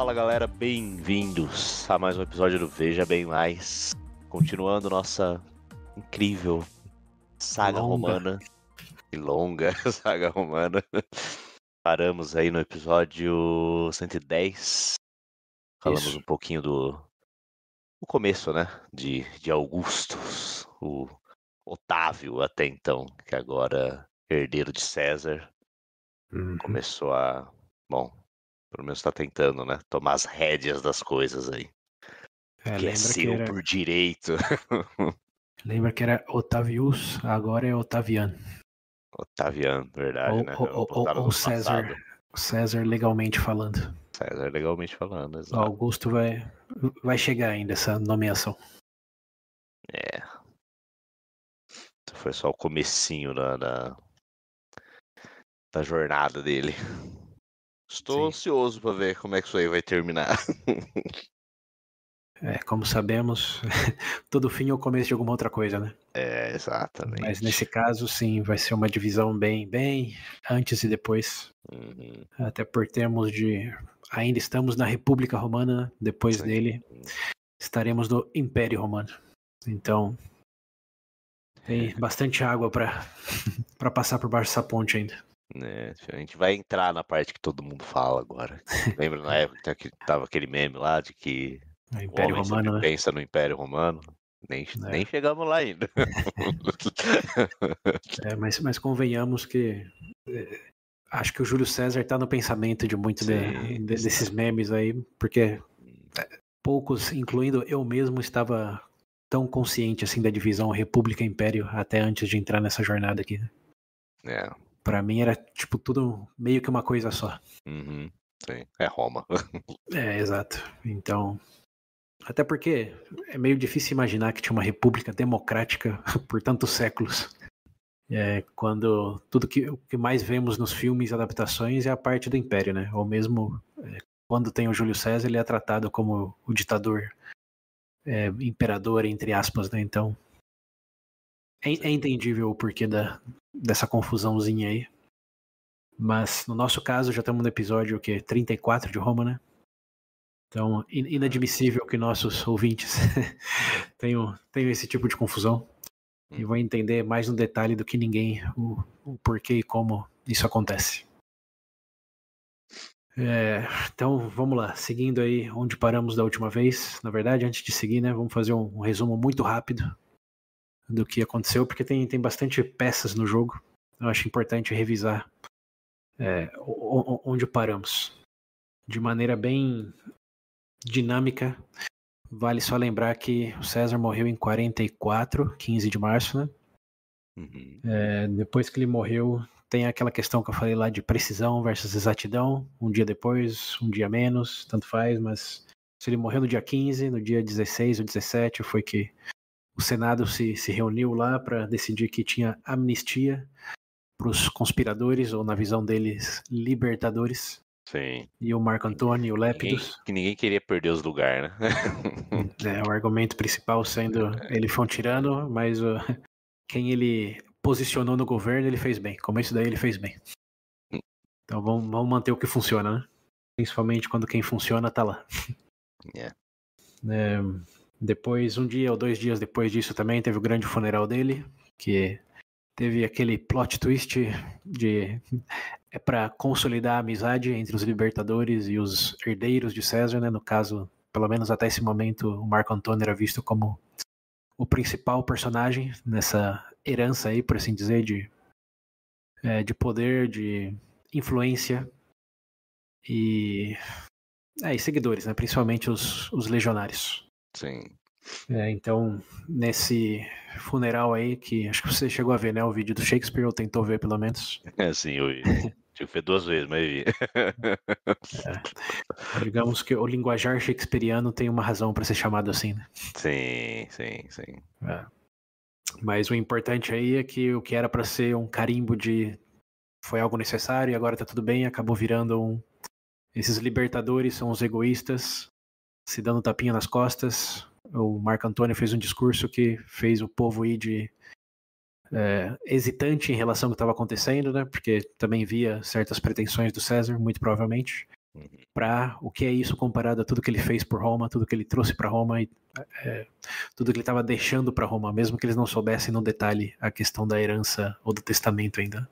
Fala galera, bem-vindos a mais um episódio do Veja Bem Mais. Continuando nossa incrível saga romana e longa saga romana. Paramos aí no episódio 110. Falamos um pouquinho do começo, né? De Augustus, o Otávio até então, que agora herdeiro de César. Começou a, pelo menos tá tentando, né? Tomar as rédeas das coisas aí. Que é seu por direito. Lembra que era Otavius, agora é Otaviano. Otaviano, verdade, né? Ou César legalmente falando. César legalmente falando, exato. Augusto vai chegar ainda essa nomeação. É. Foi só o comecinho da jornada dele. Estou ansioso para ver como é que isso aí vai terminar. Como sabemos, todo fim é o começo de alguma outra coisa, né? É, exatamente. Mas nesse caso, sim, vai ser uma divisão bem antes e depois. Uhum. Até por termos de... Ainda estamos na República Romana, depois dele estaremos no Império Romano. Então, tem bastante água para passar por baixo dessa ponte ainda. A gente vai entrar na parte que todo mundo fala agora. Lembra na época que tava aquele meme lá de que o Império homem Romano, sempre né? pensa no Império Romano? Nem chegamos lá ainda. Mas convenhamos que acho que o Júlio César tá no pensamento de muito desses memes aí, porque poucos, incluindo eu mesmo, estava tão consciente assim da divisão República-Império até antes de entrar nessa jornada aqui. Pra mim era tipo tudo meio que uma coisa só. Uhum. Sim, é Roma. Exato. Então, até porque é meio difícil imaginar que tinha uma república democrática por tantos séculos. Quando tudo o que mais vemos nos filmes e adaptações é a parte do Império, né? Ou mesmo quando tem o Júlio César, ele é tratado como o ditador, imperador, entre aspas, né? Então, é entendível o porquê dessa confusãozinha aí. Mas, no nosso caso, já estamos no episódio 34 de Roma, né? Então, inadmissível que nossos ouvintes tenham esse tipo de confusão. E vão entender mais no detalhe do que ninguém o porquê e como isso acontece. Então, vamos lá. Seguindo aí onde paramos da última vez. Na verdade, antes de seguir, né, vamos fazer um resumo muito rápido do que aconteceu, porque tem bastante peças no jogo. Eu acho importante revisar onde paramos. De maneira bem dinâmica, vale só lembrar que o César morreu em 44, 15 de março, né? Depois que ele morreu, tem aquela questão que eu falei lá de precisão versus exatidão. Um dia depois, um dia menos, tanto faz, mas se ele morreu no dia 15, no dia 16 ou 17, foi que o Senado se reuniu lá para decidir que tinha amnistia para os conspiradores, ou na visão deles, libertadores. Sim. E o Marco Antônio e o Lépidos. Que ninguém queria perder os lugares, né? O argumento principal sendo ele foi um tirano, mas quem ele posicionou no governo, ele fez bem. Como isso daí, ele fez bem. Então vamos manter o que funciona, né? Principalmente quando quem funciona tá lá. Depois, um dia ou 2 dias depois disso também, teve o grande funeral dele, que teve aquele plot twist para consolidar a amizade entre os libertadores e os herdeiros de César, né? No caso, pelo menos até esse momento, o Marco Antônio era visto como o principal personagem nessa herança aí, por assim dizer, de poder, de influência e seguidores, né? Principalmente os legionários. Sim. Então, nesse funeral aí, que acho que você chegou a ver, né? O vídeo do Shakespeare, ou tentou ver pelo menos. Sim, eu vi. Tive que ver 2 vezes, mas vi. Digamos que o linguajar shakespeariano tem uma razão para ser chamado assim, né? Sim. Mas o importante aí é que o que era para ser um carimbo de foi algo necessário e agora tá tudo bem, acabou virando esses libertadores são os egoístas, se dando tapinha nas costas. O Marco Antônio fez um discurso que fez o povo ir de hesitante em relação ao que estava acontecendo, né? Porque também via certas pretensões do César, muito provavelmente. para o que é isso comparado a tudo que ele fez por Roma, tudo que ele trouxe para Roma e tudo que ele estava deixando para Roma, mesmo que eles não soubessem no detalhe a questão da herança ou do testamento ainda.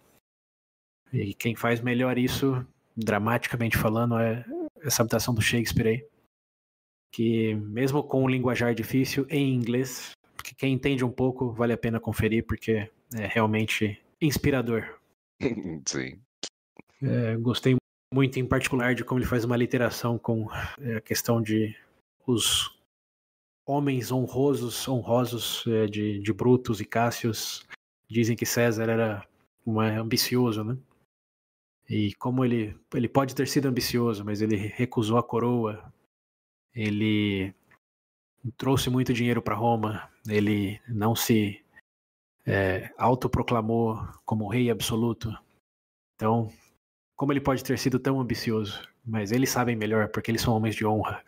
E quem faz melhor isso, dramaticamente falando, é essa adaptação do Shakespeare aí, que mesmo com um linguajar difícil em inglês, porque quem entende um pouco vale a pena conferir, porque é realmente inspirador. Sim. Gostei muito em particular de como ele faz uma literação com a questão de os homens honrosos de Brutus e Cássius. Dizem que César era ambicioso, né? E como ele pode ter sido ambicioso, mas ele recusou a coroa, ele trouxe muito dinheiro para Roma, ele não se autoproclamou como rei absoluto. Então, como ele pode ter sido tão ambicioso? Mas eles sabem melhor, porque eles são homens de honra.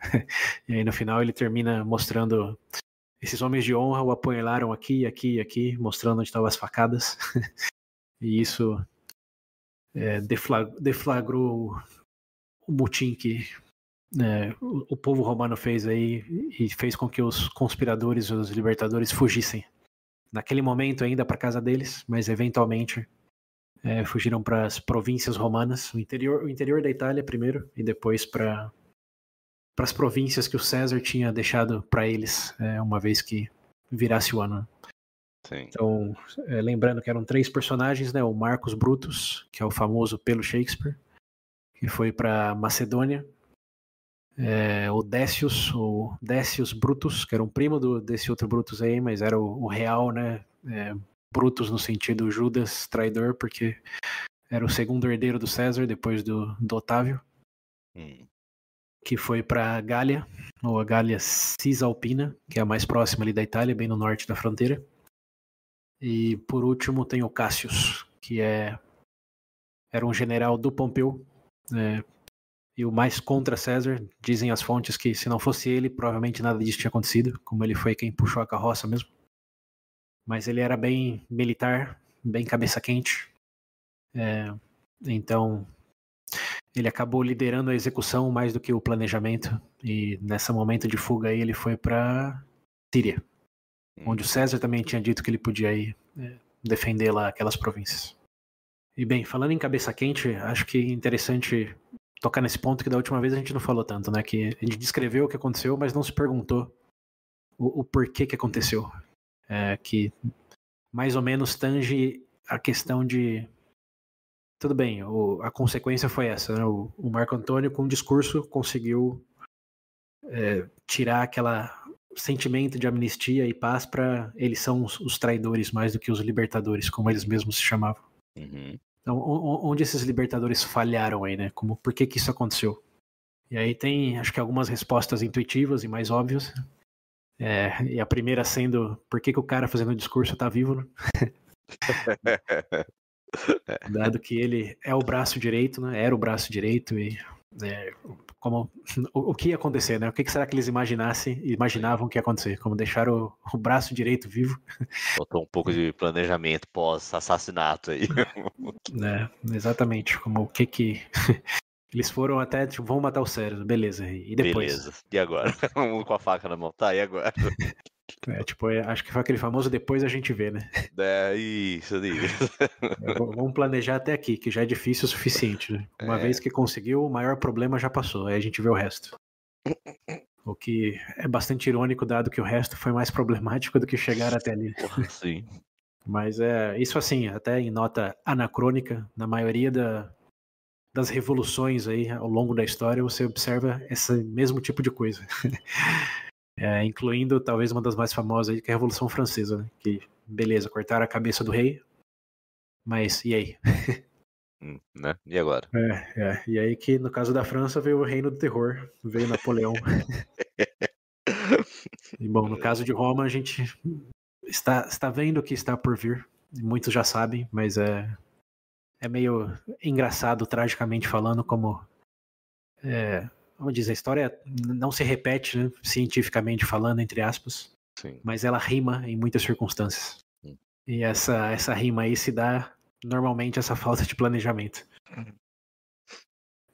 E aí no final ele termina mostrando esses homens de honra o apunhalaram aqui, aqui e aqui, mostrando onde estavam as facadas. E isso deflagrou o motim que o povo romano fez aí e fez com que os conspiradores, os libertadores fugissem. Naquele momento ainda para casa deles, mas eventualmente fugiram para as províncias romanas, o interior da Itália primeiro e depois para as províncias que o César tinha deixado para eles, uma vez que virasse o ano. Sim. Então, lembrando que eram 3 personagens, né? O Marcus Brutus, que é o famoso pelo Shakespeare, que foi para Macedônia. O Décius Brutus, que era um primo desse outro Brutus aí, mas era o real, né? Brutus no sentido Judas, traidor, porque era o segundo herdeiro do César, depois do Otávio, que foi para Gália, ou a Gália Cisalpina, que é a mais próxima ali da Itália, bem no norte da fronteira. E por último tem o Cassius, que era um general do Pompeu, e o mais contra César. Dizem as fontes que se não fosse ele, provavelmente nada disso tinha acontecido, como ele foi quem puxou a carroça mesmo. Mas ele era bem militar, bem cabeça quente. Então ele acabou liderando a execução mais do que o planejamento, e nesse momento de fuga aí ele foi para Síria, onde o César também tinha dito que ele podia ir defender lá aquelas províncias. E bem, falando em cabeça quente, acho que é interessante tocar nesse ponto que da última vez a gente não falou tanto, né? Que a gente descreveu o que aconteceu, mas não se perguntou o porquê que aconteceu. Que mais ou menos tange a questão de... Tudo bem, a consequência foi essa, né? O Marco Antônio, com um discurso, conseguiu tirar aquela sentimento de amnistia e paz para eles são os traidores mais do que os libertadores, como eles mesmos se chamavam. Então, onde esses libertadores falharam aí, né? Por que isso aconteceu? E aí tem, acho que algumas respostas intuitivas e mais óbvias. E a primeira sendo, por que o cara fazendo o discurso tá vivo, né? Dado que ele é o braço direito, né? Era o braço direito e o que ia acontecer, né? O que será que eles imaginavam que ia acontecer? Como deixar o braço direito vivo? Faltou um pouco de planejamento pós-assassinato aí. Exatamente. Como o que eles foram até, tipo, vão matar o César, beleza. E depois? Beleza. E agora? Um com a faca na mão. Tá, e agora? Acho que foi aquele famoso depois a gente vê, né? Isso. Vamos planejar até aqui, que já é difícil o suficiente, né? Uma vez que conseguiu, o maior problema já passou, aí a gente vê o resto. O que é bastante irônico, dado que o resto foi mais problemático do que chegar até ali. Sim. Mas isso assim, até em nota anacrônica, na maioria das revoluções aí ao longo da história, você observa esse mesmo tipo de coisa. Incluindo talvez uma das mais famosas aí, que é a Revolução Francesa, né? Que, beleza, cortaram a cabeça do rei, mas e aí? Né? E agora? E aí que no caso da França veio o Reino do Terror, veio Napoleão. E bom, no caso de Roma a gente está vendo o que está por vir, muitos já sabem, mas é meio engraçado, tragicamente falando, como vamos dizer, a história não se repete, né, cientificamente falando, entre aspas. Sim. Mas ela rima em muitas circunstâncias. E essa rima aí se dá normalmente essa falta de planejamento.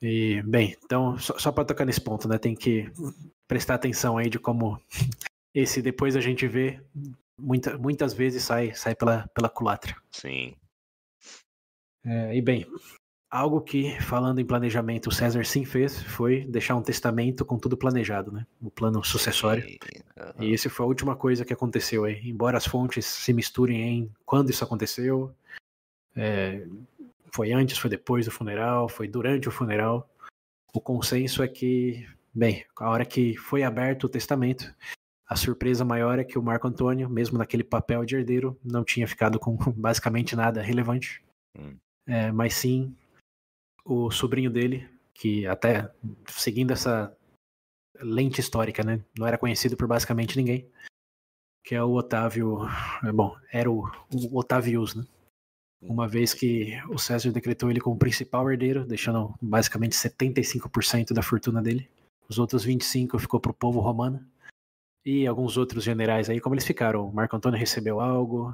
E, bem, então, só para tocar nesse ponto, né? Tem que prestar atenção aí de como esse depois a gente vê, muitas vezes sai pela culatra. Sim. E, bem, algo que, falando em planejamento, o César sim fez foi deixar um testamento com tudo planejado, né? O plano sucessório. E essa foi a última coisa que aconteceu aí. Embora as fontes se misturem em quando isso aconteceu, foi antes, foi depois do funeral, foi durante o funeral, o consenso é que, bem, a hora que foi aberto o testamento, a surpresa maior é que o Marco Antônio, mesmo naquele papel de herdeiro, não tinha ficado com basicamente nada relevante. Mas sim o sobrinho dele, que até seguindo essa lente histórica, né, não era conhecido por basicamente ninguém, que é o Otávio, era o Otavius, né? Uma vez que o César decretou ele como principal herdeiro, deixando basicamente 75% da fortuna dele. Os outros 25% ficou para o povo romano. E alguns outros generais aí, como eles ficaram. O Marco Antônio recebeu algo,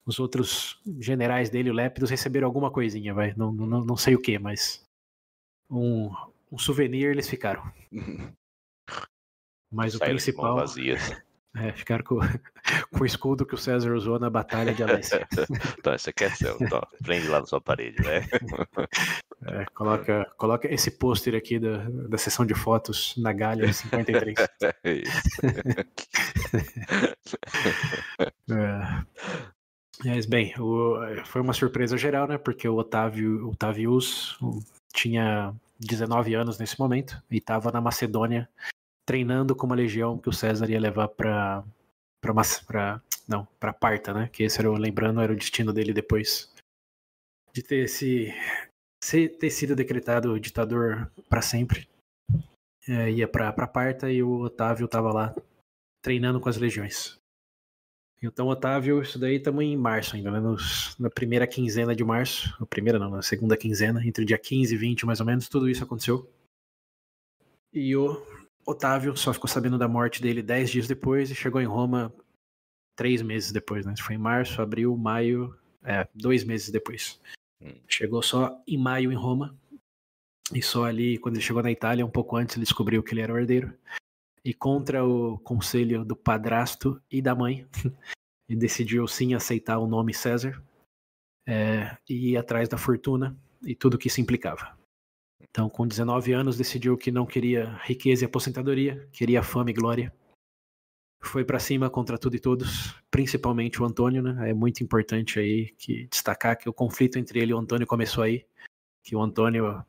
os outros generais dele, o Lépidos, receberam alguma coisinha, vai. Não sei o que, mas um souvenir eles ficaram. Mas o principal... ficaram com o escudo que o César usou na Batalha de Alésia. Então, essa aqui é seu. Então, prende lá na sua parede, né? Coloca esse pôster aqui da sessão de fotos na Gália 53. Mas, bem, foi uma surpresa geral, né? Porque o Otavius tinha 19 anos nesse momento e estava na Macedônia treinando com uma legião que o César ia levar para Parta, né? Que esse lembrando, era o destino dele depois de ter sido decretado ditador para sempre. Ia para Parta e o Otávio estava lá treinando com as legiões. Então, Otávio, isso daí estamos em março ainda, né? Na primeira quinzena de março, na segunda quinzena, entre o dia 15 e 20 mais ou menos, tudo isso aconteceu. E o Otávio só ficou sabendo da morte dele 10 dias depois e chegou em Roma 3 meses depois, né? Foi em março, abril, maio, 2 meses depois. Chegou só em maio em Roma, e só ali, quando ele chegou na Itália, um pouco antes, ele descobriu que ele era o herdeiro. E contra o conselho do padrasto e da mãe, ele decidiu sim aceitar o nome César e ir atrás da fortuna e tudo que isso implicava. Então, com 19 anos, decidiu que não queria riqueza e aposentadoria, queria fama e glória. Foi para cima contra tudo e todos, principalmente o Antônio, né? É muito importante aí destacar que o conflito entre ele e o Antônio começou aí, que o Antônio,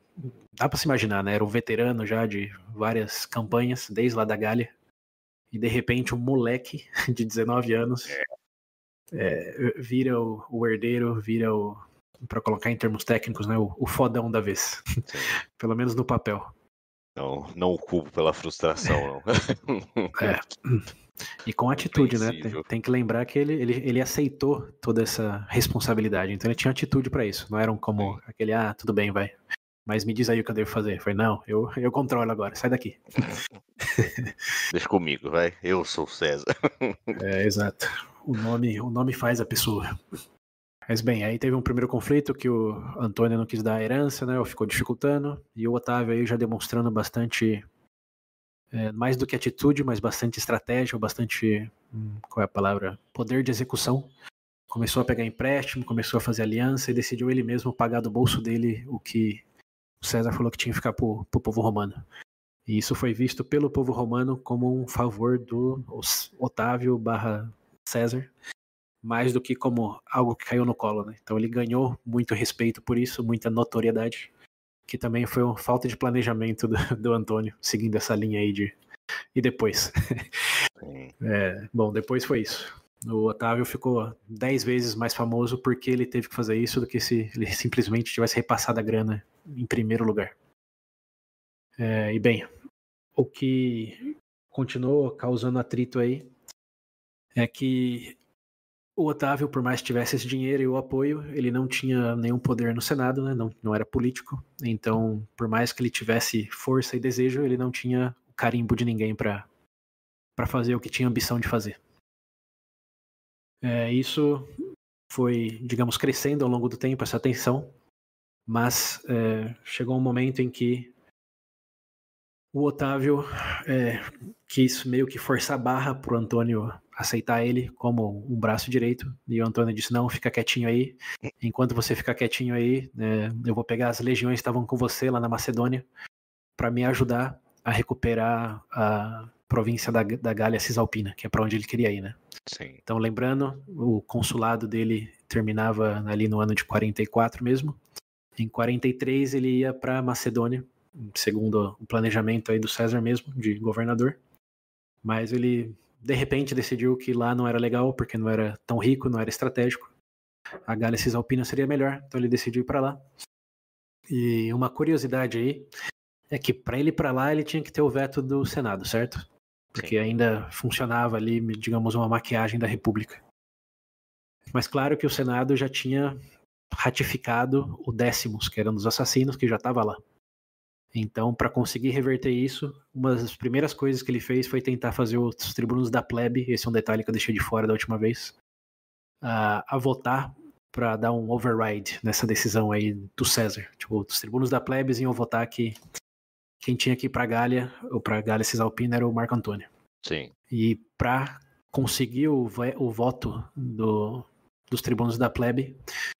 dá para se imaginar, né? Era um veterano já de várias campanhas, desde lá da Gália, e de repente um moleque de 19 anos vira o herdeiro, vira para colocar em termos técnicos, né? O fodão da vez, pelo menos no papel. Não o culpo pela frustração, não. E com atitude, né? Tem que lembrar que ele aceitou toda essa responsabilidade, então ele tinha atitude para isso. Não eram como aquele, tudo bem, vai. Mas me diz aí o que eu devo fazer. Foi, não, eu controlo agora, sai daqui. Deixa comigo, vai. Eu sou o César. Exato. O nome faz a pessoa. Mas bem, aí teve um primeiro conflito que o Antônio não quis dar a herança, né? Ou ficou dificultando. E o Otávio aí já demonstrando bastante, mais do que atitude, mas bastante estratégia, bastante, qual é a palavra? Poder de execução. Começou a pegar empréstimo, começou a fazer aliança e decidiu ele mesmo pagar do bolso dele o que o César falou que tinha que ficar pro povo romano. E isso foi visto pelo povo romano como um favor do Otávio / César, mais do que como algo que caiu no colo, né? Então ele ganhou muito respeito por isso, muita notoriedade, que também foi uma falta de planejamento do Antônio, seguindo essa linha aí E depois? Bom, depois foi isso. O Otávio ficou 10 vezes mais famoso porque ele teve que fazer isso do que se ele simplesmente tivesse repassado a grana em primeiro lugar. E bem, o que continuou causando atrito aí é que o Otávio, por mais que tivesse esse dinheiro e o apoio, ele não tinha nenhum poder no Senado, né? Não era político. Então, por mais que ele tivesse força e desejo, ele não tinha o carimbo de ninguém para fazer o que tinha ambição de fazer. Isso foi, digamos, crescendo ao longo do tempo, essa tensão. Mas chegou um momento em que o Otávio quis meio que forçar a barra pro Antônio aceitar ele como um braço direito, e o Antônio disse, não, fica quietinho aí, enquanto você ficar quietinho aí, eu vou pegar as legiões que estavam com você lá na Macedônia para me ajudar a recuperar a província da Gália Cisalpina, que é para onde ele queria ir, né? Sim. Então, lembrando, o consulado dele terminava ali no ano de 44 mesmo. Em 43 ele ia para Macedônia, segundo o planejamento aí do César mesmo, de governador. Mas ele, de repente, decidiu que lá não era legal, porque não era tão rico, não era estratégico. A Gália Cisalpina seria melhor, então ele decidiu ir para lá. E uma curiosidade aí é que para ele ir para lá ele tinha que ter o veto do Senado, certo? Porque ainda funcionava ali, digamos, uma maquiagem da República. Mas claro que o Senado já tinha ratificado o Décimos, que era um dos assassinos, que já estava lá. Então, para conseguir reverter isso, uma das primeiras coisas que ele fez foi tentar fazer os tribunos da plebe, esse é um detalhe que eu deixei de fora da última vez, a votar para dar um override nessa decisão aí do César. Tipo, os tribunos da plebe iam votar que quem tinha que ir para Gália, ou para Gália Cisalpina, era o Marco Antônio. Sim. E para conseguir o voto dos tribunos da plebe,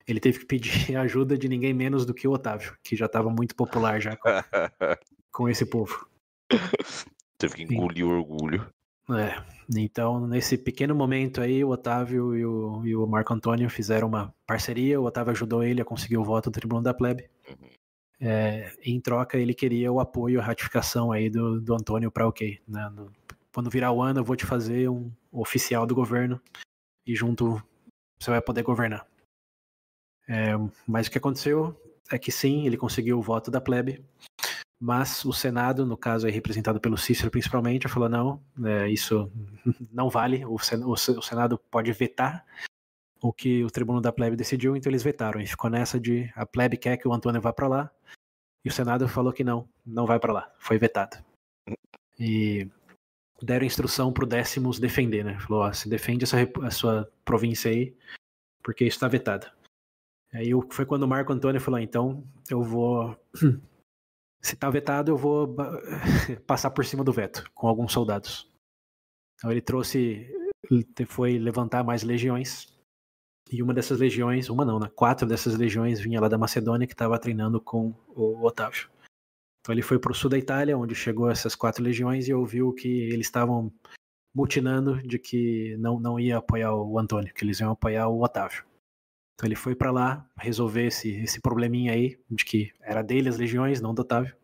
ele teve que pedir a ajuda de ninguém menos do que o Otávio, que já estava muito popular já com esse povo. Teve que engolir o orgulho. Então, nesse pequeno momento aí, o Otávio e o Marco Antônio fizeram uma parceria, o Otávio ajudou ele a conseguir o voto do tribuno da plebe. Em troca, ele queria o apoio, a ratificação aí do Antônio para ok. Né? Quando virar o ano, eu vou te fazer um oficial do governo e junto você vai poder governar. Mas o que aconteceu é que sim, ele conseguiu o voto da plebe, mas o Senado, no caso aí representado pelo Cícero principalmente, falou não, isso não vale, o Senado pode vetar o que o tribuno da plebe decidiu, então eles vetaram, e ficou nessa de a plebe quer que o Antônio vá para lá, e o Senado falou que não vai para lá, foi vetado. E deram instrução pro Décimos defender, né? Falou, ó, se defende a sua província aí, porque isso está vetado. Aí foi quando o Marco Antônio falou, então eu vou, se tá vetado, eu vou passar por cima do veto, com alguns soldados. Então ele foi levantar mais legiões, e uma dessas legiões, 4 dessas legiões vinha lá da Macedônia, que estava treinando com o Otávio. Então ele foi para o sul da Itália, onde chegou essas 4 legiões e ouviu que eles estavam mutinando de que não ia apoiar o Antônio, que eles iam apoiar o Otávio. Então ele foi para lá resolver esse probleminha aí, de que era dele as legiões, não do Otávio.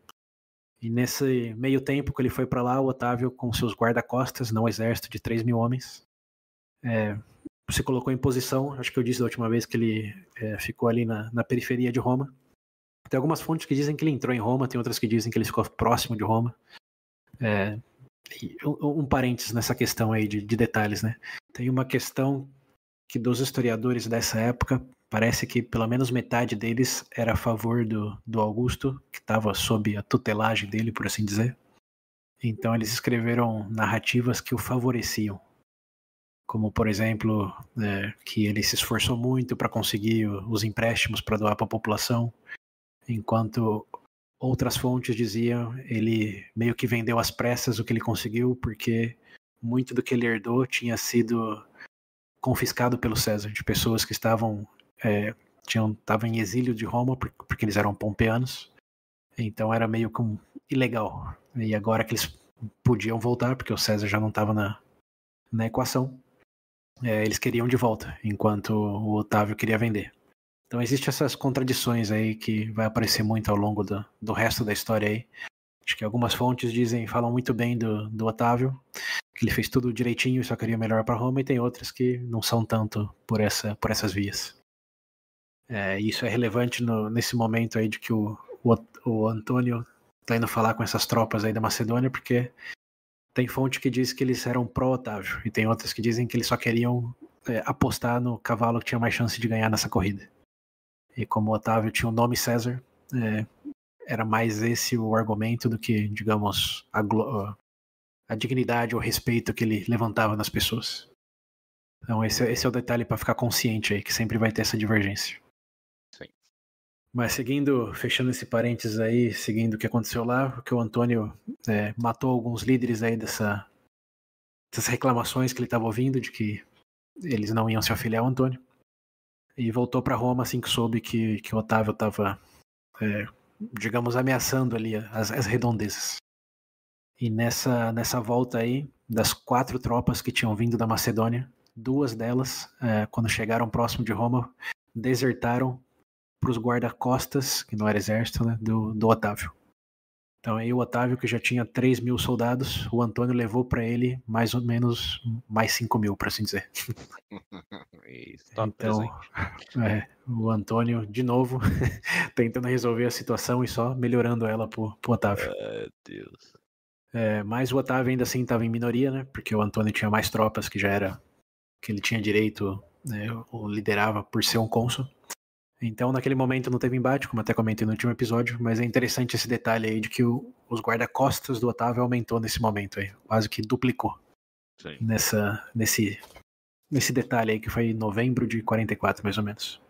E nesse meio tempo que ele foi para lá, o Otávio, com seus guarda-costas, não exército de 3 mil homens, se colocou em posição, acho que eu disse da última vez que ele ficou ali na periferia de Roma. Tem algumas fontes que dizem que ele entrou em Roma, tem outras que dizem que ele ficou próximo de Roma. Um parênteses nessa questão aí de detalhes, né? Tem uma questão que dos historiadores dessa época, parece que pelo menos metade deles era a favor do Augusto, que estava sob a tutelagem dele, por assim dizer. Então eles escreveram narrativas que o favoreciam. Como, por exemplo, que ele se esforçou muito para conseguir os empréstimos para doar para a população, enquanto outras fontes diziam ele meio que vendeu às pressas o que ele conseguiu, porque muito do que ele herdou tinha sido confiscado pelo César, de pessoas que estavam em exílio de Roma, porque eles eram pompeanos, então era meio como ilegal. E agora que eles podiam voltar, porque o César já não estava na equação, eles queriam de volta, enquanto o Otávio queria vender. Então existem essas contradições aí que vai aparecer muito ao longo do resto da história aí. Acho que algumas fontes falam muito bem do Otávio, que ele fez tudo direitinho e só queria melhor para Roma, e tem outras que não são tanto por essas vias. Isso é relevante nesse momento aí de que o Antônio está indo falar com essas tropas aí da Macedônia, porque tem fonte que diz que eles eram pró-Otávio, e tem outras que dizem que eles só queriam apostar no cavalo que tinha mais chance de ganhar nessa corrida. E como o Otávio tinha o nome César, era mais esse o argumento do que, digamos, a dignidade ou respeito que ele levantava nas pessoas. Então esse é o detalhe para ficar consciente aí, que sempre vai ter essa divergência. Sim. Mas fechando esse parênteses aí, seguindo o que aconteceu lá, que o Antônio matou alguns líderes aí dessas reclamações que ele estava ouvindo de que eles não iam se afiliar ao Antônio. E voltou para Roma assim que soube que o Otávio estava, digamos, ameaçando ali as redondezas. E nessa volta aí, das 4 tropas que tinham vindo da Macedônia, 2 delas, quando chegaram próximo de Roma, desertaram para os guarda-costas, que não era exército, né, do Otávio. Então aí o Otávio, que já tinha 3.000 soldados, o Antônio levou para ele mais ou menos mais 5.000, para assim dizer. Então, o Antônio, de novo, tentando resolver a situação e só melhorando ela pro Otávio. Deus. Mas o Otávio ainda assim estava em minoria, né? Porque o Antônio tinha mais tropas que ele tinha direito, né, ou liderava por ser um cônsul. Então, naquele momento não teve embate, como até comentei no último episódio, mas é interessante esse detalhe aí de que os guarda-costas do Otávio aumentou nesse momento aí, quase que duplicou. Sim. Nesse detalhe aí, que foi em novembro de 44, mais ou menos.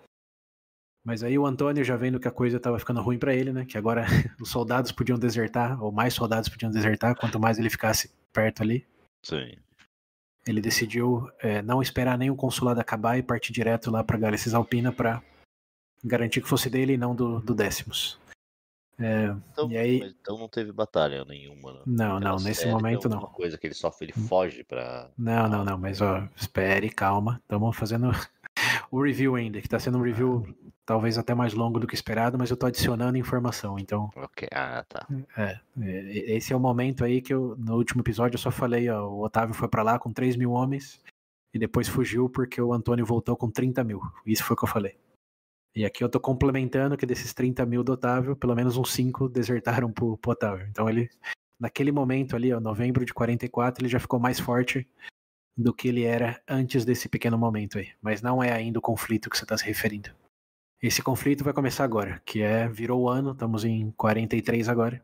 Mas aí o Antônio, já vendo que a coisa estava ficando ruim para ele, né, que agora os soldados podiam desertar, ou mais soldados podiam desertar, quanto mais ele ficasse perto ali. Sim. Ele decidiu não esperar nem o consulado acabar e partir direto lá para Gália Cisalpina para garantir que fosse dele e não do Décimos. Então não teve batalha nenhuma, né? Não, nesse momento não. Uma coisa que ele foge pra... Não, mas espere, calma, estamos fazendo o review ainda, que está sendo um review talvez até mais longo do que esperado, mas eu estou adicionando informação, então... Ok, tá. Esse é o momento aí que no último episódio eu só falei, o Otávio foi para lá com 3.000 homens e depois fugiu porque o Antônio voltou com 30.000, isso foi o que eu falei. E aqui eu tô complementando que desses 30.000 do Otávio, pelo menos uns 5 desertaram pro Otávio. Então ele, naquele momento ali, novembro de 44, ele já ficou mais forte do que ele era antes desse pequeno momento aí. Mas não é ainda o conflito que você está se referindo. Esse conflito vai começar agora, que virou o ano, estamos em 43 agora.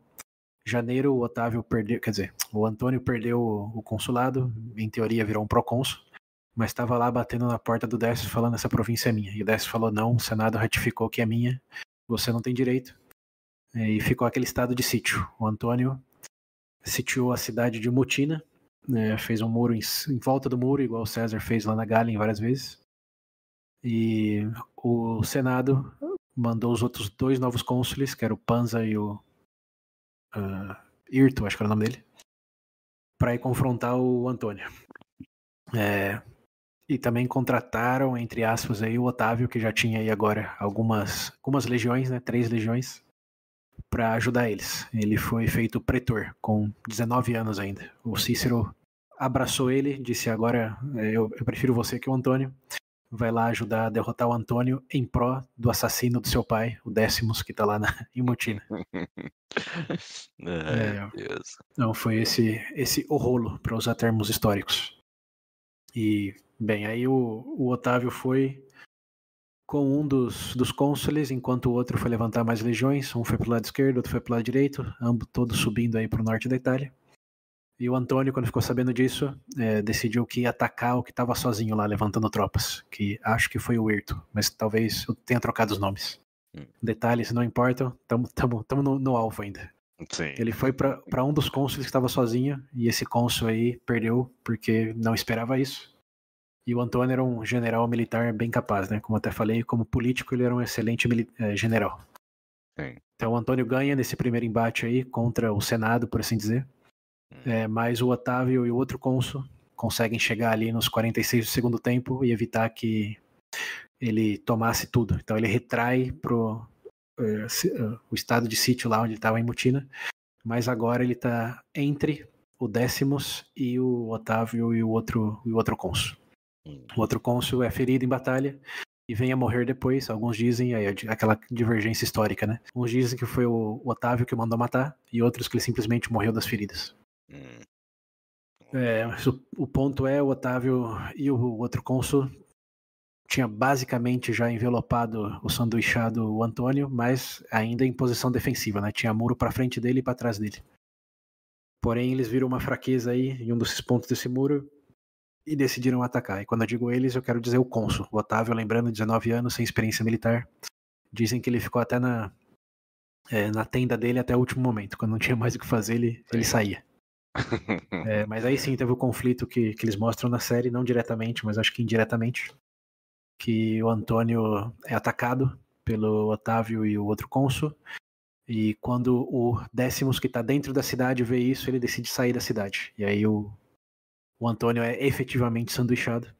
Janeiro, o Otávio perdeu, quer dizer, o Antônio perdeu o consulado, em teoria virou um procônsul. Mas estava lá batendo na porta do Décio falando essa província é minha. E o Décio falou não, o Senado ratificou que é minha, você não tem direito. E ficou aquele estado de sítio. O Antônio sitiou a cidade de Mutina, fez um muro em volta do muro, igual o César fez lá na Gália várias vezes. E o Senado mandou os outros 2 novos cônsules, que era o Panza e o Irto, acho que era o nome dele, para ir confrontar o Antônio. E também contrataram, entre aspas, aí, o Otávio, que já tinha aí agora algumas legiões, né, 3 legiões, para ajudar eles. Ele foi feito pretor, com 19 anos ainda. O Cícero abraçou ele, disse agora eu prefiro você que o Antônio. Vai lá ajudar a derrotar o Antônio em pró do assassino do seu pai, o Décimos, que tá lá em Mutina. Deus. Então foi esse o rolo, para usar termos históricos. E, bem, aí o Otávio foi com um dos cônsules, enquanto o outro foi levantar mais legiões. Um foi pro lado esquerdo, outro foi pro lado direito, ambos todos subindo aí pro norte da Itália. E o Antônio, quando ficou sabendo disso, decidiu que ia atacar o que estava sozinho lá, levantando tropas, que acho que foi o Irto, mas talvez eu tenha trocado os nomes. Detalhes não importam, estamos no alvo ainda. Sim. Ele foi para um dos cônsules que estava sozinho, e esse cônsul aí perdeu porque não esperava isso. E o Antônio era um general militar bem capaz, né? Como até falei, como político ele era um excelente general. Sim. Então o Antônio ganha nesse primeiro embate aí contra o Senado, por assim dizer. Mas o Otávio e o outro cônsul conseguem chegar ali nos 46 do segundo tempo e evitar que ele tomasse tudo. Então ele retrai pro o estado de sítio lá onde ele estava em Mutina, mas agora ele está entre o Décimos e o Otávio e o outro cônsul. O outro cônsul é ferido em batalha e vem a morrer depois. Alguns dizem, aquela divergência histórica, né? Uns dizem que foi o Otávio que mandou matar e outros que ele simplesmente morreu das feridas. O ponto é, o Otávio e o outro cônsul tinha basicamente já envelopado o sanduichado o Antônio, mas ainda em posição defensiva, né? Tinha muro para frente dele e para trás dele. Porém, eles viram uma fraqueza aí em um desses pontos desse muro e decidiram atacar. E quando eu digo eles, eu quero dizer o cônsul. O Otávio, lembrando, 19 anos, sem experiência militar. Dizem que ele ficou até na tenda dele até o último momento. Quando não tinha mais o que fazer, ele saía. Mas aí sim teve o conflito que eles mostram na série, não diretamente, mas acho que indiretamente, que o Antônio é atacado pelo Otávio e o outro cônsul, e quando o Décimos, que está dentro da cidade, vê isso, ele decide sair da cidade. E aí o Antônio é efetivamente sanduichado.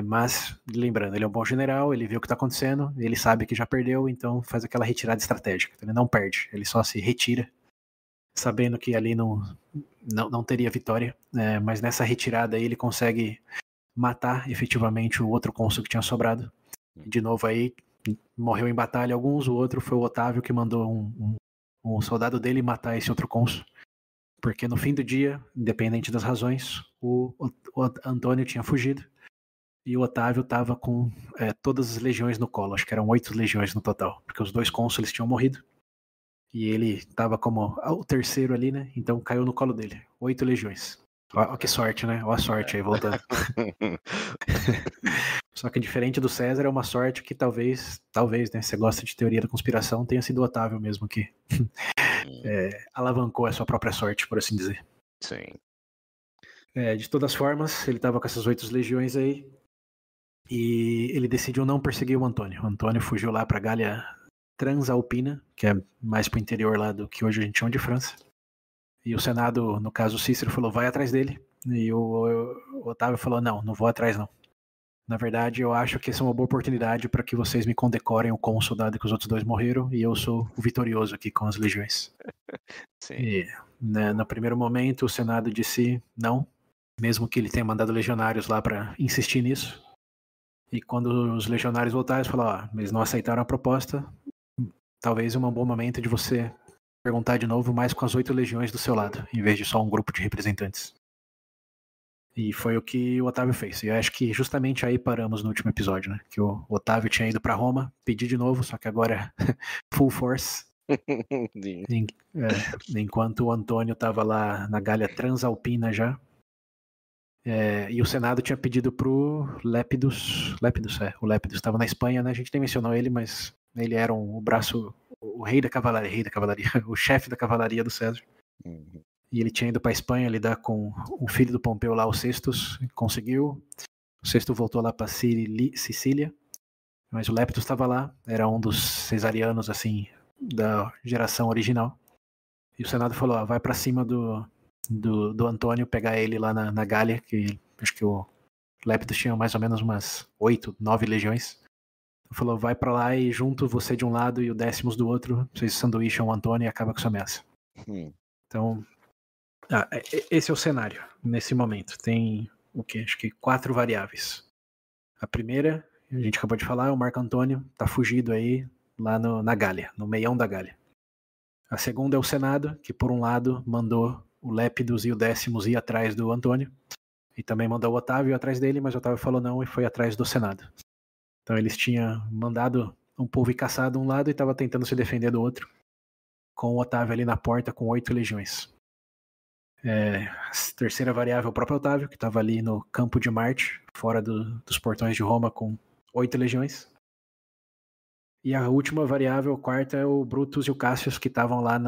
Mas, lembrando, ele é um bom general, ele vê o que está acontecendo, ele sabe que já perdeu, então faz aquela retirada estratégica. Ele não perde, ele só se retira, sabendo que ali não teria vitória. Mas nessa retirada aí ele consegue matar efetivamente o outro cônsul que tinha sobrado. De novo aí, morreu em batalha alguns, o outro foi o Otávio que mandou um soldado dele matar esse outro cônsul. Porque no fim do dia, independente das razões, o Antônio tinha fugido e o Otávio estava com todas as legiões no colo. Acho que eram 8 legiões no total, porque os 2 cônsules tinham morrido e ele estava como o terceiro ali, né? Então caiu no colo dele. 8 legiões. Ó, que sorte, né? Ó a sorte aí, voltando. Só que diferente do César, é uma sorte que talvez, né? Você gosta de teoria da conspiração, tenha sido o Otávio mesmo que alavancou a sua própria sorte, por assim dizer. Sim. De todas formas, ele estava com essas 8 legiões aí e ele decidiu não perseguir o Antônio. O Antônio fugiu lá para a Gália Transalpina, que é mais para o interior lá do que hoje a gente chama de França. E o Senado, no caso Cícero, falou, vai atrás dele. E o Otávio falou, não vou atrás não. Na verdade, eu acho que essa é uma boa oportunidade para que vocês me condecorem o cônsul, dado que os outros 2 morreram, e eu sou o vitorioso aqui com as legiões. Sim. E no primeiro momento, o Senado disse não, mesmo que ele tenha mandado legionários lá para insistir nisso. E quando os legionários voltaram, eles falaram, eles não aceitaram a proposta, talvez é um bom momento de você perguntar de novo, mais com as 8 legiões do seu lado, em vez de só um grupo de representantes. E foi o que o Otávio fez. E eu acho que justamente aí paramos no último episódio, né? Que o Otávio tinha ido para Roma, pedir de novo, só que agora full force. Enquanto o Antônio estava lá na Gália Transalpina já. E o Senado tinha pedido pro Lépidus. O Lépidus estava na Espanha, né? A gente nem mencionou ele, mas ele era o braço, o rei da cavalaria, o chefe da cavalaria do César. Uhum. E ele tinha ido para a Espanha lidar com o filho do Pompeu lá, o Sextus, conseguiu. O Sextus voltou lá para Sicília, mas o Leptus estava lá, era um dos cesarianos, assim, da geração original. E o Senado falou, vai para cima do Antônio, pegar ele lá na Gália, que acho que o Leptus tinha mais ou menos umas 8, 9 legiões. Ele falou, vai para lá e junto você de um lado e o Décimos do outro, vocês sanduícham o Antônio e acaba com sua ameaça. Então, esse é o cenário, nesse momento. Tem o quê? Acho que 4 variáveis. A primeira, a gente acabou de falar, é o Marco Antônio, tá fugido aí lá na Gália, no meião da Gália. A segunda é o Senado, que por um lado mandou o Lépidus e o Décimos ir atrás do Antônio, e também mandou o Otávio ir atrás dele, mas o Otávio falou não e foi atrás do Senado. Então eles tinham mandado um povo ir caçar de um lado e estava tentando se defender do outro, com o Otávio ali na porta com 8 legiões. A terceira variável, o próprio Otávio, que estava ali no campo de Marte, fora dos portões de Roma, com 8 legiões. E a última variável, a quarta, é o Brutus e o Cassius, que estavam lá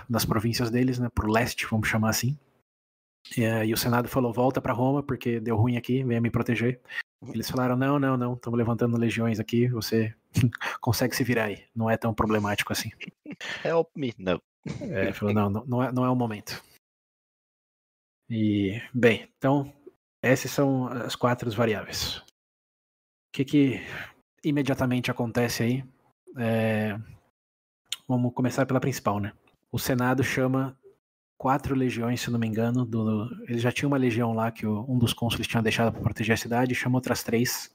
nas províncias deles, né, pro leste, vamos chamar assim. E o Senado falou, volta para Roma, porque deu ruim aqui, venha me proteger. Eles falaram, não, estamos levantando legiões aqui, você consegue se virar aí, não é tão problemático assim. Help me, não. Ele falou, não é o momento. E, bem, então, essas são as 4 variáveis. O que imediatamente acontece aí? Vamos começar pela principal, né? O Senado chama 4 legiões, se não me engano. Eles já tinham uma legião lá que um dos cônsules tinha deixado para proteger a cidade e chama outras 3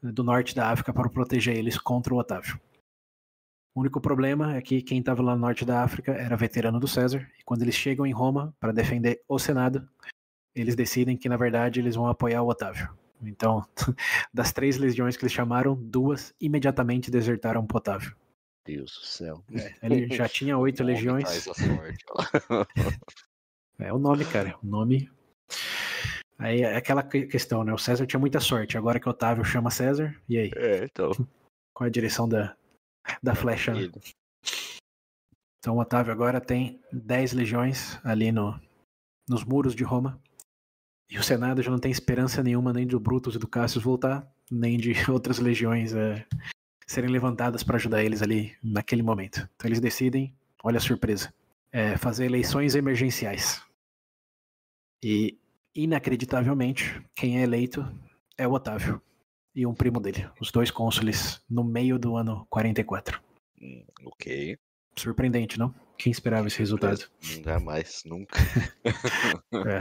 do norte da África para proteger eles contra o Otávio. O único problema é que quem estava lá no norte da África era veterano do César, e quando eles chegam em Roma para defender o Senado, eles decidem que, na verdade, eles vão apoiar o Otávio. Então, das 3 legiões que eles chamaram, 2 imediatamente desertaram para o Otávio. Deus do céu. Ele já tinha 8 legiões. Traz a sorte. O nome, cara. O nome. Aí é aquela questão, né? O César tinha muita sorte. Agora que o Otávio chama César, e aí? Então. qual é a direção da flecha, né? Então o Otávio agora tem 10 legiões ali nos muros de Roma. E o Senado já não tem esperança nenhuma nem do Brutus e do Cassius voltar, nem de outras legiões serem levantadas para ajudar eles ali naquele momento. Então eles decidem, olha a surpresa, fazer eleições emergenciais. E, inacreditavelmente, quem é eleito é o Otávio e um primo dele, os 2 cônsules, no meio do ano 44. Ok. Surpreendente, não? Quem esperava esse resultado? Jamais, nunca.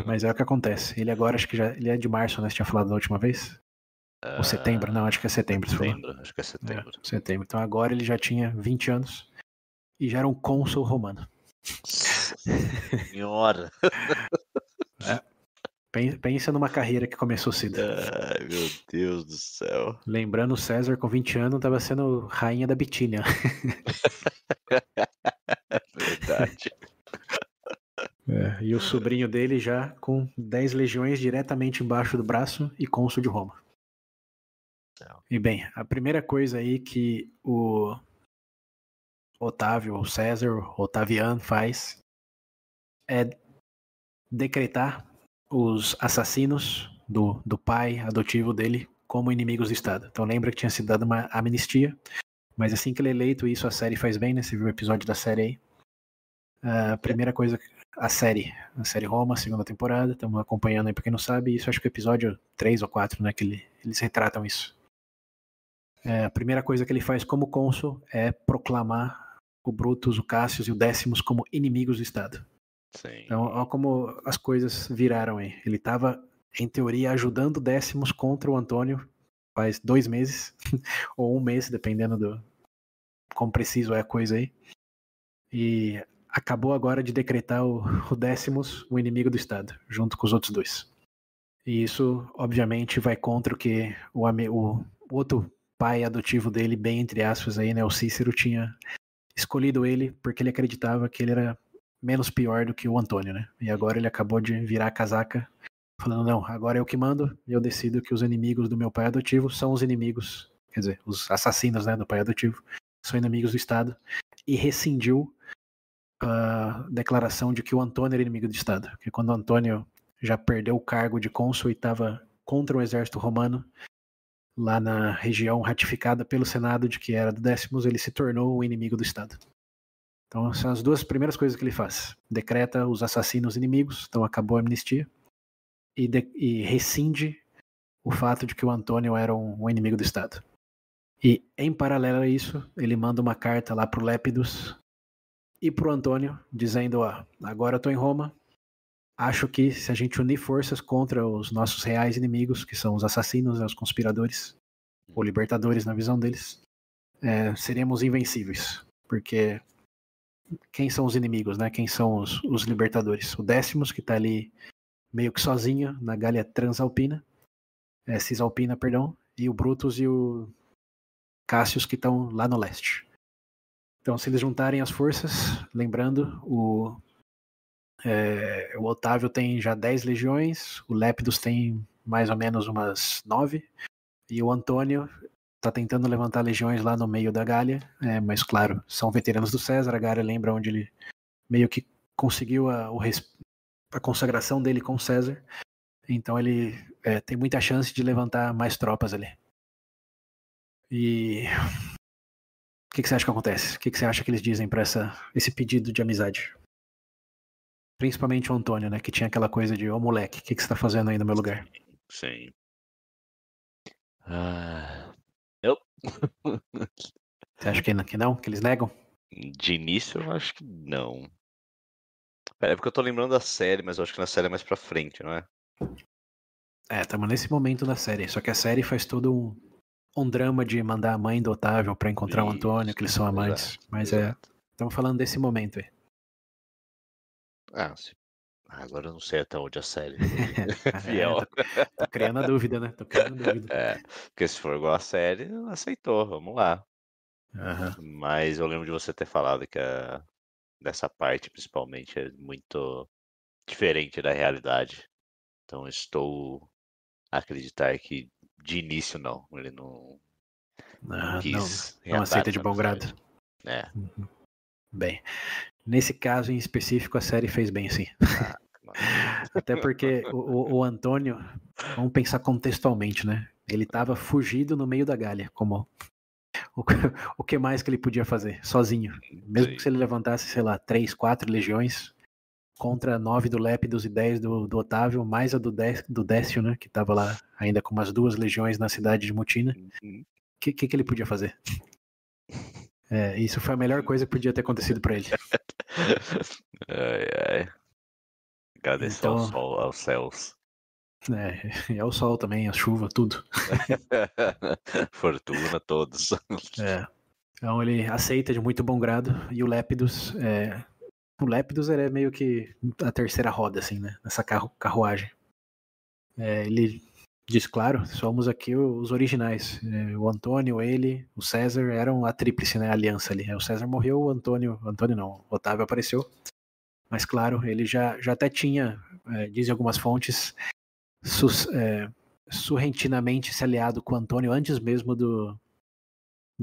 Mas é o que acontece. Ele agora, acho que ele é de março, né? Você tinha falado da última vez? Ou setembro? Não, acho que é setembro. Acho que é setembro. Setembro. Então agora ele já tinha 20 anos e já era um cônsul romano. Senhora! Pensa numa carreira que começou cedo. Ai, meu Deus do céu. Lembrando, César com 20 anos estava sendo rainha da Bitínia. Verdade. E o sobrinho dele já com 10 legiões diretamente embaixo do braço e cônsul de Roma. E bem, a primeira coisa aí que o Otávio, ou César, Otaviano faz é decretar os assassinos do pai adotivo dele como inimigos do Estado. Então lembra que tinha sido dada uma amnistia, mas assim que ele é eleito, isso a série faz bem, né? Você viu o episódio da série aí? A primeira coisa, a série Roma, segunda temporada, estamos acompanhando aí pra quem não sabe, isso acho que é o episódio 3 ou 4, né, que eles retratam isso. A primeira coisa que ele faz como cônsul é proclamar o Brutus, o Cassius e o Décimos como inimigos do Estado. Sim. Então, olha como as coisas viraram aí. Ele estava, em teoria, ajudando o Décimos contra o Antônio faz 2 meses, ou 1 mês, dependendo do quão preciso é a coisa aí. E acabou agora de decretar o Décimos o inimigo do Estado, junto com os outros 2. E isso, obviamente, vai contra o que o outro pai adotivo dele, bem entre aspas aí, né, o Cícero, tinha escolhido ele porque ele acreditava que ele era menos pior do que o Antônio, né? E agora ele acabou de virar a casaca, falando, não, agora eu que mando, e eu decido que os inimigos do meu pai adotivo são os inimigos, quer dizer, os assassinos, né, do pai adotivo, são inimigos do Estado, e rescindiu a declaração de que o Antônio era inimigo do Estado, porque quando o Antônio já perdeu o cargo de cônsul e estava contra o exército romano, lá na região ratificada pelo Senado de que era do Décimos, ele se tornou o inimigo do Estado. Então são as 2 primeiras coisas que ele faz. Decreta os assassinos inimigos, então acabou a amnistia, e rescinde o fato de que o Antônio era um inimigo do Estado. E em paralelo a isso, ele manda uma carta lá pro Lépidos e pro Antônio, dizendo, agora eu tô em Roma, acho que se a gente unir forças contra os nossos reais inimigos, que são os assassinos, os conspiradores, ou libertadores na visão deles, seremos invencíveis. Porque quem são os inimigos, né? Quem são os libertadores? O Décimos, que tá ali meio que sozinho na Gália Transalpina, Cisalpina, perdão, e o Brutus e o Cassius, que estão lá no leste. Então, se eles juntarem as forças, lembrando, o Otávio tem já 10 legiões, o Lépidos tem mais ou menos umas 9, e o Antônio está tentando levantar legiões lá no meio da Gália, mas claro, são veteranos do César, a Gália lembra onde ele meio que conseguiu a consagração dele com César, então ele tem muita chance de levantar mais tropas ali. E o que você acha que acontece? O que você acha que eles dizem para esse pedido de amizade? Principalmente o Antônio, né? Que tinha aquela coisa de, ô moleque, o que você tá fazendo aí no meu lugar? Sim. Eu? Você acha que não? Que eles negam? De início, eu acho que não. É porque eu tô lembrando da série, mas eu acho que na série é mais pra frente, não é? Estamos nesse momento da série. Só que a série faz todo um drama de mandar a mãe do Otávio pra encontrar o Antônio, que eles são amantes. Mas estamos falando desse momento aí. Sim. Agora eu não sei até onde a série foi fiel. Tô criando a dúvida, né? Porque se for igual a série, aceitou, vamos lá. Mas eu lembro de você ter falado que dessa parte, principalmente, é muito diferente da realidade. Então estou a acreditar que de início não, ele não Não aceita de bom grado. Bem, nesse caso em específico, a série fez bem, sim. Até porque o Antônio, vamos pensar contextualmente, né? Ele estava fugido no meio da Gália, como o que mais que ele podia fazer, sozinho. Mesmo que se ele levantasse, sei lá, 3, 4 legiões contra 9 do Lépidos e 10 do Otávio, mais a do Décio, né? Que estava lá ainda com umas 2 legiões na cidade de Mutina. O que ele podia fazer? Isso foi a melhor coisa que podia ter acontecido para ele. Agradecer então, ao sol, aos céus. É o sol também, a chuva, tudo. Fortuna, todos. Então ele aceita de muito bom grado. E o Lépidos, o Lépidos é meio que a terceira roda, assim, né? Nessa carruagem. Ele diz, claro, somos aqui os originais. O Antônio, ele, o César eram a tríplice, né? A aliança ali. O César morreu, o Antônio não, o Otávio apareceu. Mas claro, ele já até tinha, dizem algumas fontes, surrentinamente se aliado com o Antônio antes mesmo do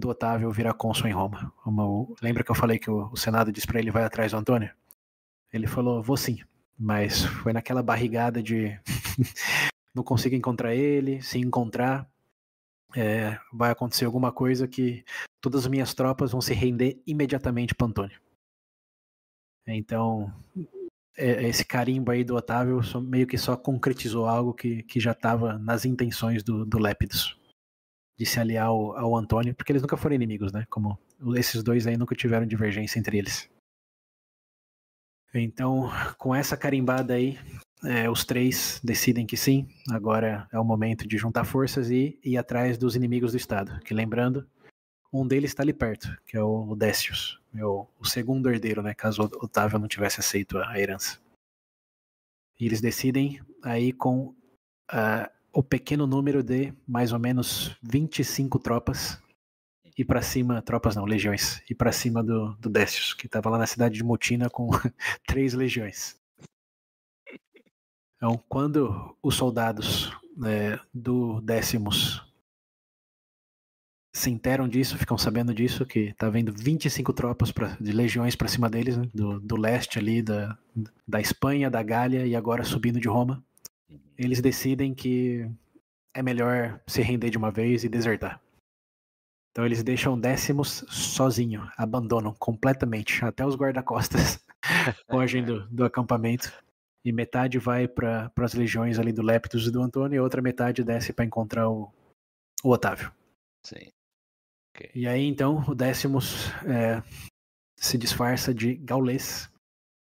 Otávio virar cônsul em Roma. Lembra que eu falei que o Senado disse para ele vai atrás do Antônio? Ele falou, vou sim, mas foi naquela barrigada de não consigo encontrar ele, se encontrar vai acontecer alguma coisa que todas as minhas tropas vão se render imediatamente para Antônio. Então esse carimbo aí do Otávio meio que só concretizou algo que já estava nas intenções do Lépidos, de se aliar ao Antônio, porque eles nunca foram inimigos, né? Como esses dois aí nunca tiveram divergência entre eles. Então, com essa carimbada aí, os três decidem que sim, agora é o momento de juntar forças e ir atrás dos inimigos do Estado. Que lembrando, um deles está ali perto, que é o Décius, o segundo herdeiro, né, caso o Otávio não tivesse aceito a herança. E eles decidem aí com o pequeno número de mais ou menos 25 tropas ir para cima, tropas não, legiões, ir para cima do Décius, que estava lá na cidade de Mutina com 3 legiões. Então, quando os soldados do Décimos se interam disso, ficam sabendo disso, que tá vendo 25 tropas de legiões para cima deles, né, do leste ali, da Espanha, da Gália e agora subindo de Roma, eles decidem que é melhor se render de uma vez e desertar. Então eles deixam Décimos sozinho, abandonam completamente, até os guarda-costas fogem do acampamento. E metade vai para as legiões ali do Lépidos e do Antônio, e a outra metade desce para encontrar o Otávio. Sim. Okay. E aí então o Décimos se disfarça de gaulês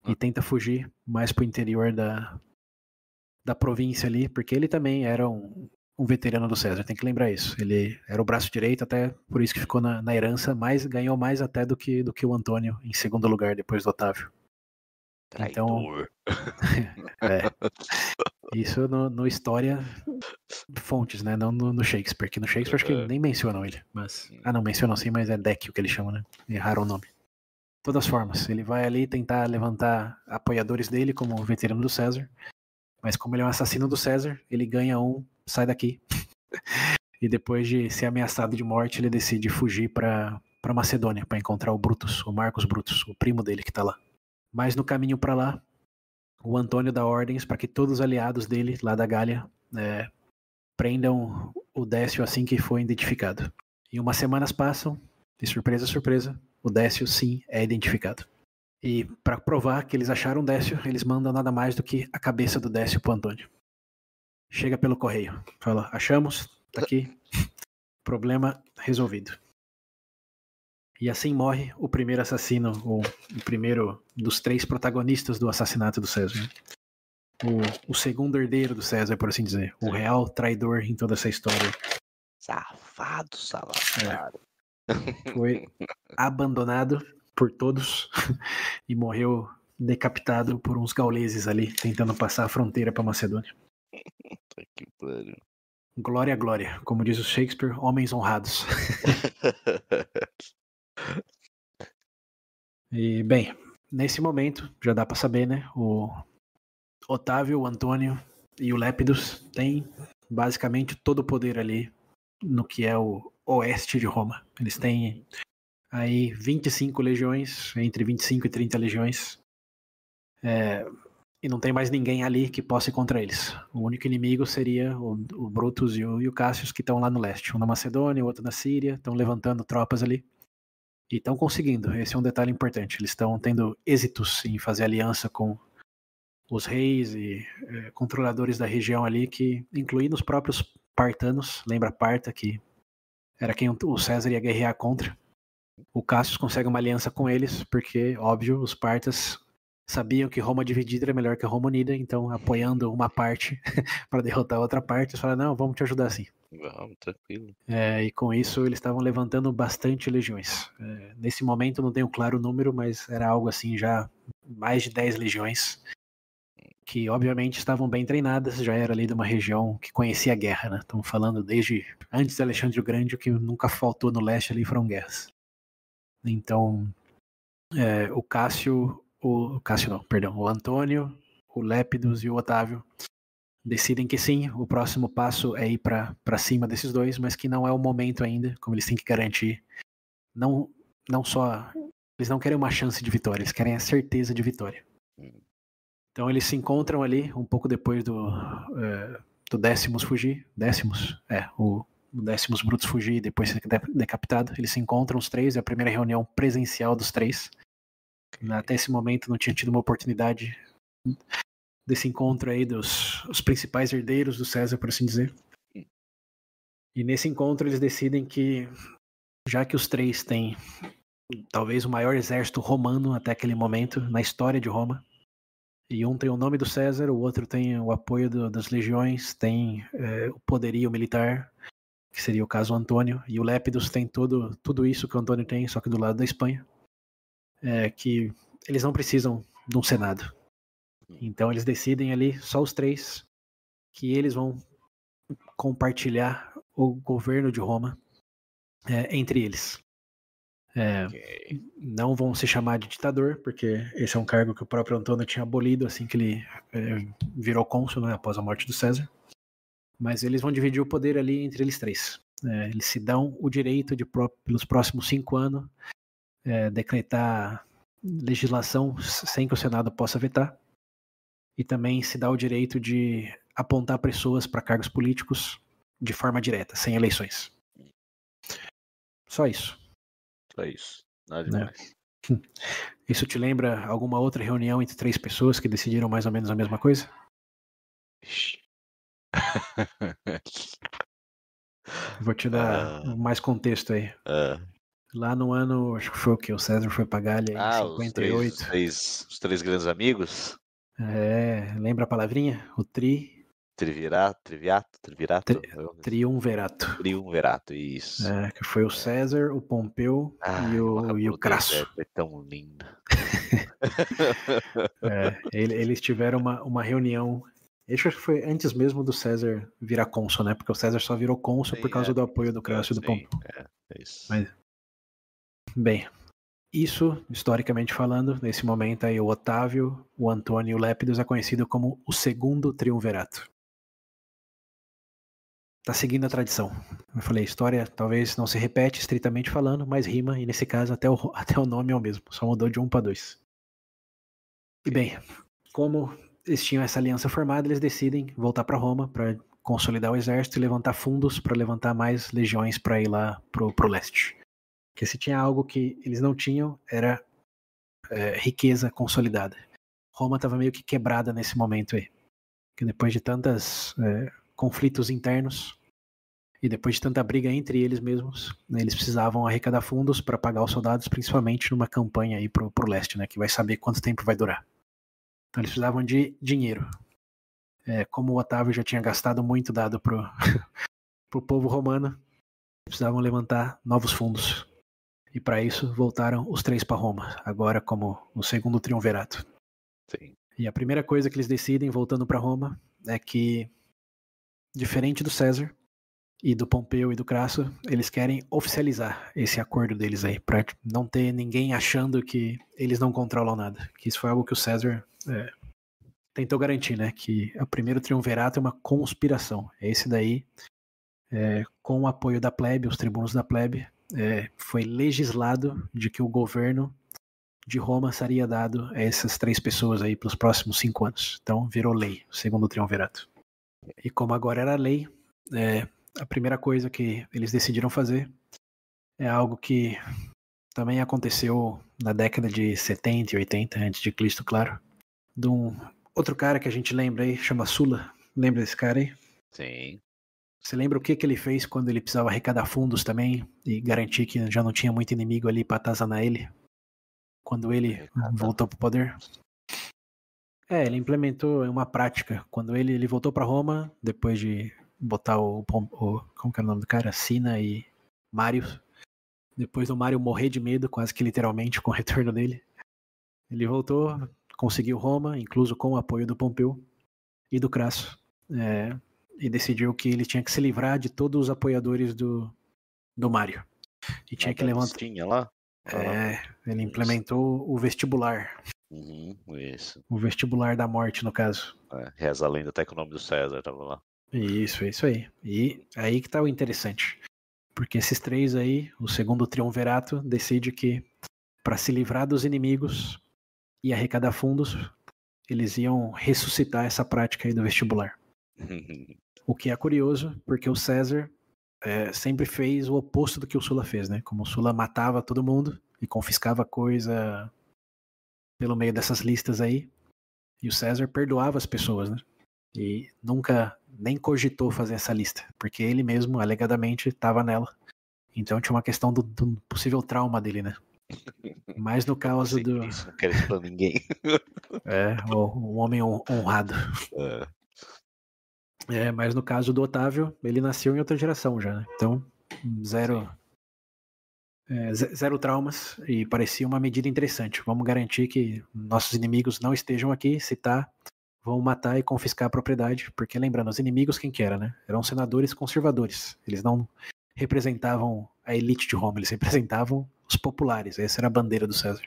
e tenta fugir mais para o interior da província ali, porque ele também era um veterano do César, tem que lembrar isso. Ele era o braço direito, até por isso que ficou na herança, mas ganhou mais até do que o Antônio em segundo lugar depois do Otávio. Traidor. Então, isso no história, fontes, né? Não no Shakespeare, que no Shakespeare acho que nem mencionam ele. Mas, não, mencionam sim, mas é Décio que eles chamam, né? Erraram o nome. De todas as formas, ele vai ali tentar levantar apoiadores dele como veterano do César, mas como ele é um assassino do César, ele ganha sai daqui. E depois de ser ameaçado de morte, ele decide fugir para Macedônia, para encontrar o Brutus, o Marcos Brutus, o primo dele que tá lá. Mas no caminho para lá, o Antônio dá ordens para que todos os aliados dele, lá da Gália, prendam o Décio assim que for identificado. E umas semanas passam, e surpresa, surpresa, o Décio sim é identificado. E para provar que eles acharam o Décio, eles mandam nada mais do que a cabeça do Décio pro Antônio. Chega pelo correio, fala, achamos, tá aqui, problema resolvido. E assim morre o primeiro assassino, o primeiro dos 3 protagonistas do assassinato do César. O segundo herdeiro do César, por assim dizer. O real traidor em toda essa história. Safado, salafrário. Foi abandonado por todos e morreu decapitado por uns gauleses ali, tentando passar a fronteira para Macedônia. Que pariu. Glória, glória. Como diz o Shakespeare, homens honrados. E, bem, nesse momento, já dá para saber, né? O Otávio, o Antônio e o Lépidos têm basicamente todo o poder ali no que é oeste de Roma. Eles têm aí 25 legiões, entre 25 e 30 legiões. E não tem mais ninguém ali que possa ir contra eles. O único inimigo seria o Brutus e o Cassius, que estão lá no leste. Um na Macedônia, o outro na Síria, estão levantando tropas ali. E estão conseguindo, esse é um detalhe importante. Eles estão tendo êxitos em fazer aliança com os reis e controladores da região ali, que incluindo os próprios partanos. Lembra Parta, que era quem o César ia guerrear contra. O Cassius consegue uma aliança com eles, porque, óbvio, os partas sabiam que Roma dividida era melhor que Roma unida, então apoiando uma parte para derrotar a outra parte, eles falaram, não, vamos te ajudar assim. Vamos, tranquilo. E com isso eles estavam levantando bastante legiões. Nesse momento não tenho claro o número, mas era algo assim já mais de 10 legiões, que obviamente estavam bem treinadas, já era ali de uma região que conhecia a guerra, né? Estamos falando desde antes de Alexandre o Grande, o que nunca faltou no leste ali foram guerras. Então, o Antônio, o Lépidos e o Otávio decidem que sim, o próximo passo é ir para cima desses dois, mas que não é o momento ainda, como eles têm que garantir, não só, eles não querem uma chance de vitória, eles querem a certeza de vitória. Então eles se encontram ali, um pouco depois do Décimos fugir, o Décimos Brutus fugir e depois ser decapitado, eles se encontram os três, é a primeira reunião presencial dos três. Até esse momento não tinha tido uma oportunidade desse encontro aí os principais herdeiros do César, por assim dizer. E nesse encontro eles decidem que, já que os três têm talvez o maior exército romano até aquele momento na história de Roma, e um tem o nome do César, o outro tem o apoio das legiões, tem o poderio militar, que seria o caso Antônio, e o Lépidos tem tudo isso que o Antônio tem, só que do lado da Espanha, que eles não precisam de um senado. Então eles decidem ali, só os três, que eles vão compartilhar o governo de Roma entre eles. Não vão se chamar de ditador, porque esse é um cargo que o próprio Antônio tinha abolido assim que ele virou cônsul, né, após a morte do César. Mas eles vão dividir o poder ali entre eles três. Eles se dão o direito de, pelos próximos 5 anos, decretar legislação sem que o Senado possa vetar. E também se dá o direito de apontar pessoas para cargos políticos de forma direta, sem eleições. Só isso. Só isso. Nada demais. Isso te lembra alguma outra reunião entre 3 pessoas que decidiram mais ou menos a mesma coisa? Vou te dar mais contexto aí. Lá no ano, acho que foi o que? O César foi pra Gália em 58. Os três grandes amigos? Lembra a palavrinha? O Triunvirato. Triunvirato, isso. Que foi o César, o Pompeu e o Crasso. É tão lindo. Eles tiveram uma reunião. Acho que foi antes mesmo do César virar cônsul, né? Porque o César só virou cônsul por causa do apoio do Crasso e do Pompeu. É isso. Mas, bem, isso, historicamente falando, nesse momento aí o Otávio, o Antônio e o Lépidos é conhecido como o segundo triunvirato. Tá seguindo a tradição. Eu falei, a história talvez não se repete estritamente falando, mas rima, e nesse caso até o nome é o mesmo, só mudou de 1 para 2. E bem, como eles tinham essa aliança formada, eles decidem voltar para Roma para consolidar o exército e levantar fundos para levantar mais legiões para ir lá pro leste. Porque se tinha algo que eles não tinham, era riqueza consolidada. Roma estava meio que quebrada nesse momento aí. Porque depois de tantos conflitos internos e depois de tanta briga entre eles mesmos, né, eles precisavam arrecadar fundos para pagar os soldados, principalmente numa campanha aí pro leste, né, que vai saber quanto tempo vai durar. Então eles precisavam de dinheiro. Como o Otávio já tinha gastado muito dado pro povo romano, precisavam levantar novos fundos. E para isso voltaram os 3 para Roma, agora como o segundo triunvirato. Sim. E a primeira coisa que eles decidem, voltando para Roma, é que, diferente do César e do Pompeu e do Crasso, eles querem oficializar esse acordo deles aí, para não ter ninguém achando que eles não controlam nada. Que isso foi algo que o César tentou garantir, né? Que o primeiro triunvirato é uma conspiração. Esse daí com o apoio da plebe, os tribunos da plebe, foi legislado de que o governo de Roma seria dado a essas 3 pessoas aí para os próximos 5 anos. Então virou lei, segundo o triunvirato. E como agora era lei, a primeira coisa que eles decidiram fazer é algo que também aconteceu na década de 70 e 80, antes de Cristo, claro, de um outro cara que a gente lembra aí, chama Sulla. Lembra desse cara aí? Sim. Você lembra o que ele fez quando ele precisava arrecadar fundos também e garantir que já não tinha muito inimigo ali para atazanar ele? Quando ele voltou pro poder? Ele implementou uma prática. Quando ele voltou para Roma, depois de botar como que era o nome do cara? Sina e Mário. Depois do Mário morrer de medo, quase que literalmente, com o retorno dele. Ele voltou, conseguiu Roma, incluso com o apoio do Pompeu e do Crasso. E decidiu que ele tinha que se livrar de todos os apoiadores do Mário. E tinha que levantar. Lá? Ele implementou o vestibular. Isso. O vestibular da morte, no caso. Reza a lenda até que o nome do César tava lá. Isso aí. E aí que tá o interessante. Porque esses 3 aí, o segundo triunvirato, decide que para se livrar dos inimigos e arrecadar fundos, eles iam ressuscitar essa prática aí do vestibular. O que é curioso, porque o César sempre fez o oposto do que o Sulla fez, né? Como o Sulla matava todo mundo e confiscava coisa pelo meio dessas listas aí, e o César perdoava as pessoas, né? E nunca nem cogitou fazer essa lista, porque ele mesmo, alegadamente, estava nela. Então tinha uma questão do possível trauma dele, né? Mas no caso do... Isso, não quero isso pra ninguém. Um homem honrado. Mas no caso do Otávio, ele nasceu em outra geração já, né? Então, zero traumas, e parecia uma medida interessante. Vamos garantir que nossos inimigos não estejam aqui, se tá, vão matar e confiscar a propriedade, porque lembrando, os inimigos quem que era, né? Eram senadores conservadores, eles não representavam a elite de Roma, eles representavam os populares, essa era a bandeira do César.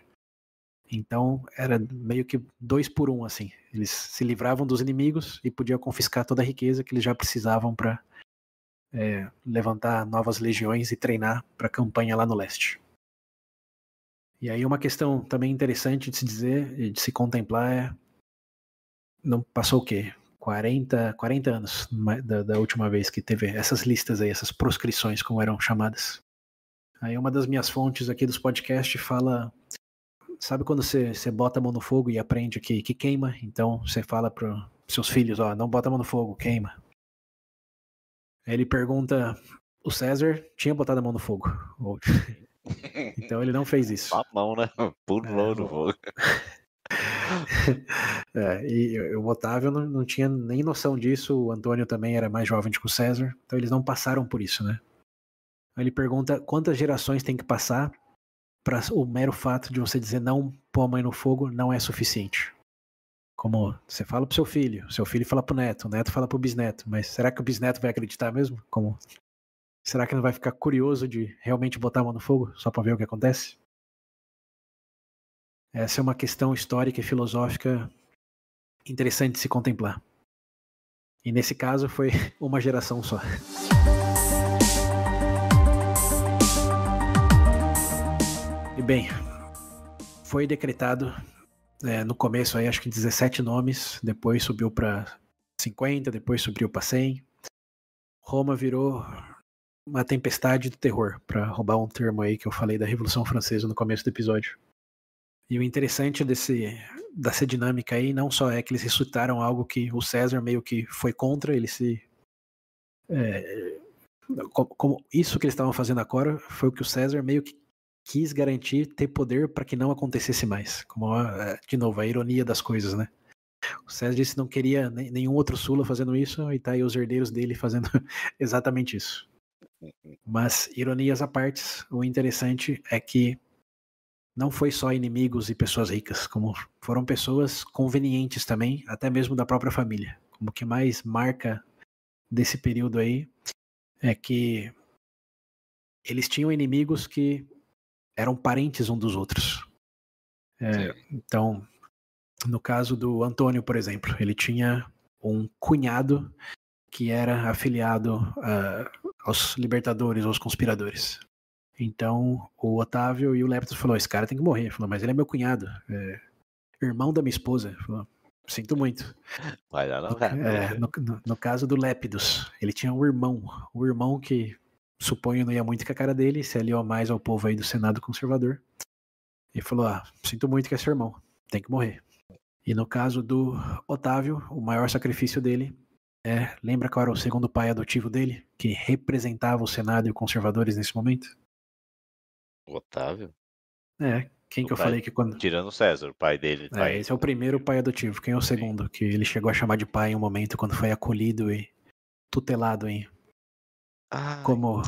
Então era meio que 2 por 1, assim, eles se livravam dos inimigos e podiam confiscar toda a riqueza que eles já precisavam para levantar novas legiões e treinar para a campanha lá no leste. E aí uma questão também interessante de se dizer e de se contemplar não passou o quê? 40 anos da última vez que teve essas listas aí, essas proscrições, como eram chamadas. Aí uma das minhas fontes aqui dos podcasts fala, sabe quando você bota a mão no fogo e aprende que queima? Então você fala para seus filhos, não bota a mão no fogo, queima. Aí ele pergunta, o César tinha botado a mão no fogo. Então ele não fez isso. A mão, né? Pulou no fogo. E o Otávio não tinha nem noção disso, o Antônio também era mais jovem que o César, então eles não passaram por isso, né? Aí ele pergunta quantas gerações tem que passar para o mero fato de você dizer não pôr a mãe no fogo não é suficiente. Como você fala pro seu filho fala pro neto, o neto fala pro bisneto, mas será que o bisneto vai acreditar mesmo? Será que não vai ficar curioso de realmente botar a mão no fogo só para ver o que acontece? Essa é uma questão histórica e filosófica interessante de se contemplar. E nesse caso foi uma geração só. E bem, foi decretado no começo aí acho que 17 nomes, depois subiu para 50, depois subiu para 100. Roma virou uma tempestade do terror, para roubar um termo aí que eu falei da Revolução Francesa no começo do episódio. E o interessante dessa dinâmica aí não só é que eles ressuscitaram algo que o César meio que foi contra, ele se... como isso que eles estavam fazendo agora foi o que o César meio que quis garantir ter poder para que não acontecesse mais. De novo, a ironia das coisas, né? O César disse que não queria nenhum outro Sulla fazendo isso, e tá aí os herdeiros dele fazendo exatamente isso. Mas, ironias à parte, o interessante é que não foi só inimigos e pessoas ricas, como foram pessoas convenientes também, até mesmo da própria família. Como o que mais marca desse período aí é que eles tinham inimigos que eram parentes um dos outros. Então, no caso do Antônio, por exemplo, ele tinha um cunhado que era afiliado aos libertadores, aos conspiradores. Então, o Otávio e o Lepidus falou, esse cara tem que morrer. Falou, mas ele é meu cunhado, irmão da minha esposa. Falou, sinto muito. Vai lá não, No caso do Lepidus, ele tinha um irmão que suponho não ia muito com a cara dele, se aliou mais ao povo aí do Senado conservador. E falou, sinto muito que é seu irmão, tem que morrer. E no caso do Otávio, o maior sacrifício dele lembra qual era o segundo pai adotivo dele, que representava o Senado e os conservadores nesse momento? O Otávio? Quem que eu falei que quando... Tirando o César, o pai dele. Esse é o primeiro pai adotivo. Quem é o segundo? Que ele chegou a chamar de pai em um momento quando foi acolhido e tutelado em... como...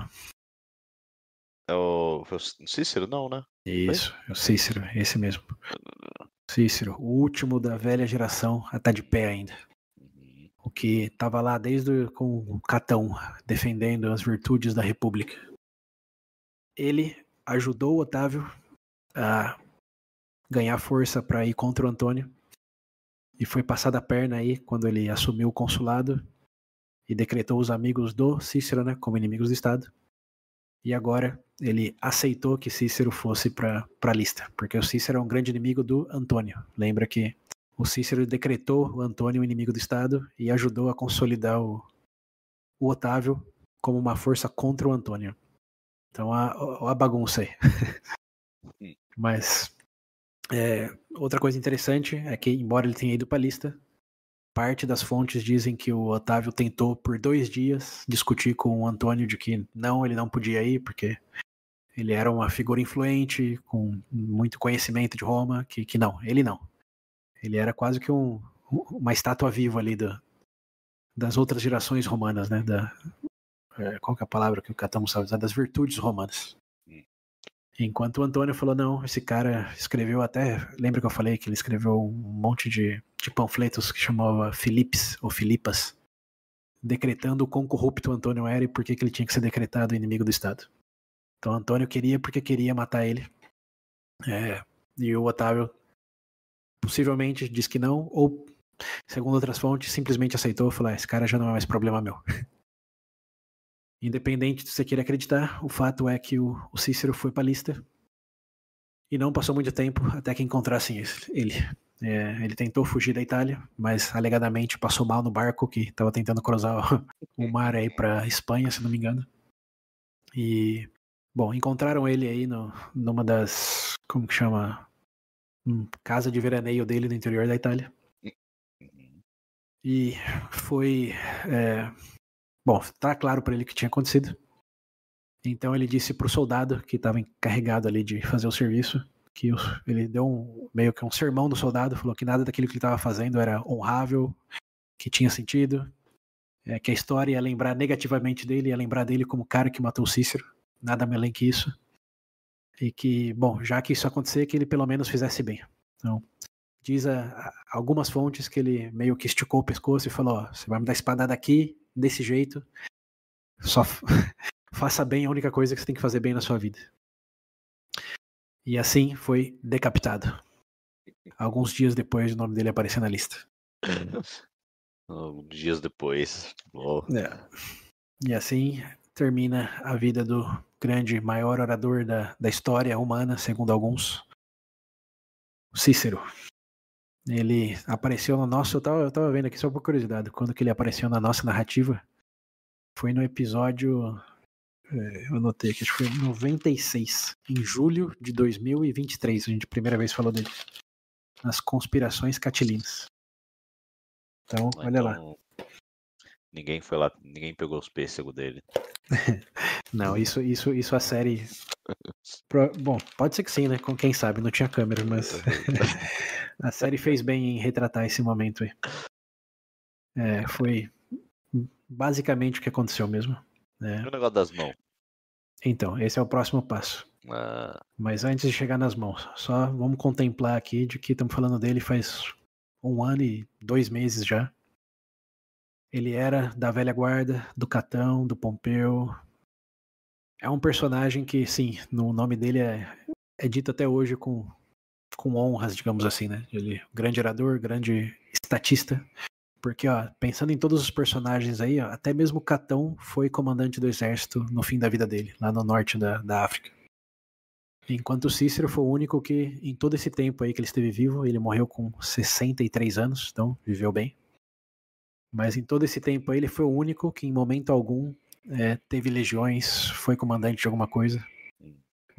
É o Cícero, não, né? Isso, é o Cícero, esse mesmo. Cícero, o último da velha geração a estar de pé ainda. O que estava lá desde com o Catão, defendendo as virtudes da República. Ele ajudou o Otávio a ganhar força para ir contra o Antônio e foi passada a perna aí quando ele assumiu o consulado e decretou os amigos do Cícero, né, como inimigos do Estado. E agora ele aceitou que Cícero fosse para a lista, porque o Cícero é um grande inimigo do Antônio. Lembra que o Cícero decretou o Antônio inimigo do Estado e ajudou a consolidar o Otávio como uma força contra o Antônio. Então, a bagunça aí. Mas outra coisa interessante é que, embora ele tenha ido para a lista, parte das fontes dizem que o Otávio tentou por 2 dias discutir com o Antônio de que ele não podia ir, porque ele era uma figura influente, com muito conhecimento de Roma, que não, ele não. Ele era quase que uma estátua viva ali das outras gerações romanas, né? Qual que é a palavra que o Catão sabe usar? Das virtudes romanas. Enquanto o Antônio falou, não, esse cara escreveu até... Lembra que eu falei que ele escreveu um monte de panfletos que chamava Filipes, ou Filipas, decretando o quão corrupto o Antônio era e por que ele tinha que ser decretado inimigo do Estado. Então o Antônio queria porque queria matar ele. E o Otávio possivelmente disse que não, ou, segundo outras fontes, simplesmente aceitou e falou, esse cara já não é mais problema meu. Independente de você queira acreditar, o fato é que o Cícero foi para a lista e não passou muito tempo até que encontrassem ele. Ele tentou fugir da Itália, mas alegadamente passou mal no barco que estava tentando cruzar o mar aí para Espanha, se não me engano. E, bom, encontraram ele aí numa das, como que chama, casa de veraneio dele no interior da Itália. E foi... Bom, tá claro para ele o que tinha acontecido. Então ele disse pro soldado que estava encarregado ali de fazer o serviço, que ele deu meio que um sermão no soldado, falou que nada daquilo que ele estava fazendo era honrável, que tinha sentido, que a história ia lembrar negativamente dele, ia lembrar dele como o cara que matou o Cícero, nada mais além que isso. E que, bom, já que isso acontecer, que ele pelo menos fizesse bem. Então, diz algumas fontes que ele meio que esticou o pescoço e falou, você vai me dar espadada aqui, desse jeito, só faça bem a única coisa que você tem que fazer bem na sua vida. E assim foi decapitado. Alguns dias depois o nome dele aparecer na lista. Alguns dias depois. E assim termina a vida do grande, maior orador da história humana, segundo alguns, Cícero. Ele apareceu no nosso... Eu tava vendo aqui só por curiosidade, quando que ele apareceu na nossa narrativa, foi no episódio... eu anotei aqui, acho que foi em 96, em julho de 2023, a gente primeira vez falou dele, nas conspirações catilinas. Então, olha lá. Ninguém foi lá, ninguém pegou os pêssegos dele. Não, isso a série... Bom, pode ser que sim, né? Com quem sabe, não tinha câmera, mas a série fez bem em retratar esse momento aí. Foi basicamente o que aconteceu mesmo. O negócio das mãos. Então, esse é o próximo passo. Mas antes de chegar nas mãos, só vamos contemplar aqui de que estamos falando dele faz 1 ano e 2 meses já. Ele era da velha guarda, do Catão, do Pompeu. É um personagem que, sim, no nome dele é dito até hoje com honras, digamos assim, né? Ele grande orador, grande estatista, Porque, ó, pensando em todos os personagens aí, ó, até mesmo Catão foi comandante do exército no fim da vida dele, lá no norte da África. Enquanto Cícero foi o único que, em todo esse tempo aí que ele esteve vivo, ele morreu com 63 anos, então viveu bem. Mas em todo esse tempo aí, ele foi o único que, em momento algum, teve legiões, foi comandante de alguma coisa.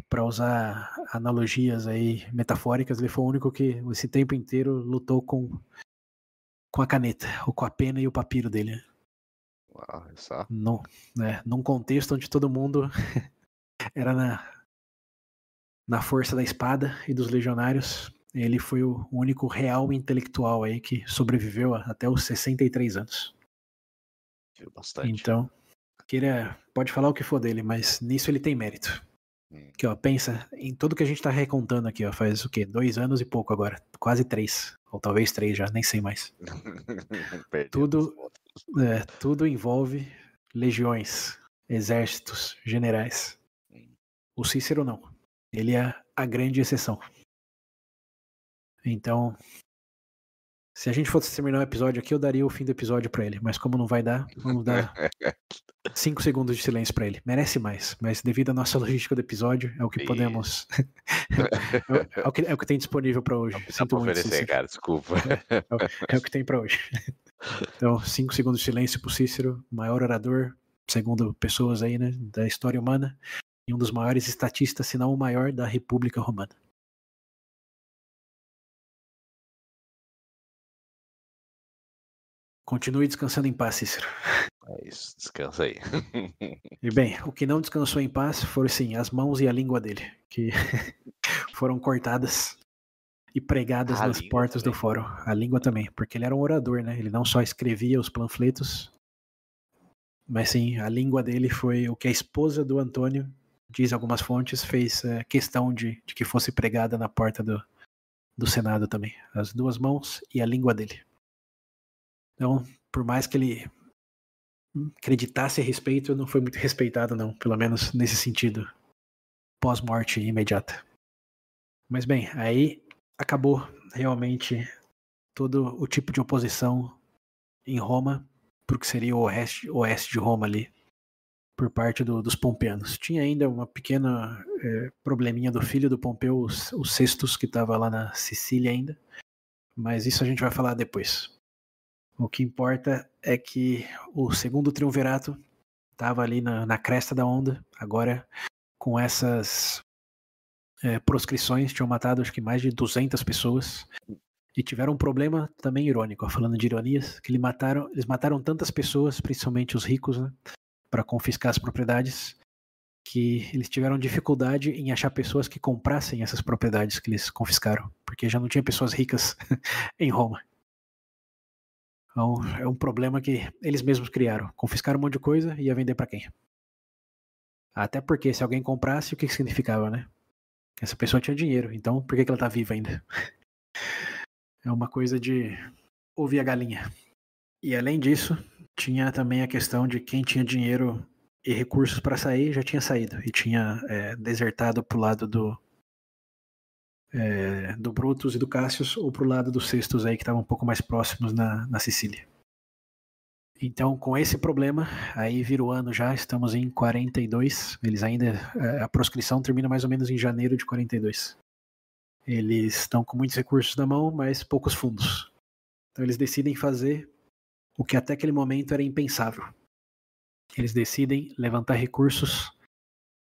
Para usar analogias aí metafóricas, ele foi o único que, esse tempo inteiro, lutou com a caneta, ou com a pena e o papiro dele. Uau, só. Num contexto onde todo mundo era na força da espada e dos legionários, ele foi o único real intelectual aí que sobreviveu até os 63 anos. Bastante. Então, pode falar o que for dele, mas nisso ele tem mérito. Que, ó, pensa em tudo que a gente tá recontando aqui, ó, faz o quê? 2 anos e pouco agora, quase 3, ou talvez 3 já, nem sei mais. Tudo envolve legiões, exércitos, generais. O Cícero não. Ele é a grande exceção. Então, se a gente fosse terminar o episódio aqui, eu daria o fim do episódio pra ele. Mas como não vai dar, vamos dar 5 segundos de silêncio pra ele. Merece mais, mas devido à nossa logística do episódio, é o que podemos... é o que tem disponível pra hoje. Sinto muito, Cícero. Cara, desculpa. É o que tem pra hoje. Então, 5 segundos de silêncio pro Cícero, maior orador, segundo pessoas aí, né, da história humana, e um dos maiores estatistas, se não o maior, da República Romana. Continue descansando em paz, Cícero. É isso, descansa aí. E bem, o que não descansou em paz foram, sim, as mãos e a língua dele, que foram cortadas e pregadas nas portas também do fórum. A língua também, porque ele era um orador, né? Ele não só escrevia os panfletos, mas sim, a língua dele foi o que a esposa do Antônio, diz algumas fontes, fez questão de que fosse pregada na porta do Senado também. As 2 mãos e a língua dele. Então, por mais que ele acreditasse a respeito, não foi muito respeitado não, pelo menos nesse sentido, pós-morte imediata. Mas bem, aí acabou realmente todo o tipo de oposição em Roma, para o que seria o oeste de Roma ali, por parte dos pompeanos. Tinha ainda uma pequena probleminha do filho do Pompeu, o Sextus, que estava lá na Sicília ainda, mas isso a gente vai falar depois. O que importa é que o segundo triunvirato estava ali na cresta da onda, agora com essas proscrições, tinham matado acho que mais de 200 pessoas, e tiveram um problema também irônico, falando de ironias, que eles mataram tantas pessoas, principalmente os ricos, né, para confiscar as propriedades, que eles tiveram dificuldade em achar pessoas que comprassem essas propriedades que eles confiscaram, porque já não tinha pessoas ricas em Roma. Então, é um problema que eles mesmos criaram. Confiscaram um monte de coisa e ia vender para quem? Até porque se alguém comprasse, o que significava, né? Que essa pessoa tinha dinheiro, então por que ela tá viva ainda? É uma coisa de ouvir a galinha. E além disso, tinha também a questão de quem tinha dinheiro e recursos para sair já tinha saído e tinha desertado pro lado do Brutus e do Cassius ou pro lado dos Sextus aí que estavam um pouco mais próximos na Sicília. Então, com esse problema, aí vira o ano já, estamos em 42, eles ainda, a proscrição termina mais ou menos em janeiro de 42. Eles estão com muitos recursos na mão, mas poucos fundos. Então eles decidem fazer o que até aquele momento era impensável. Eles decidem levantar recursos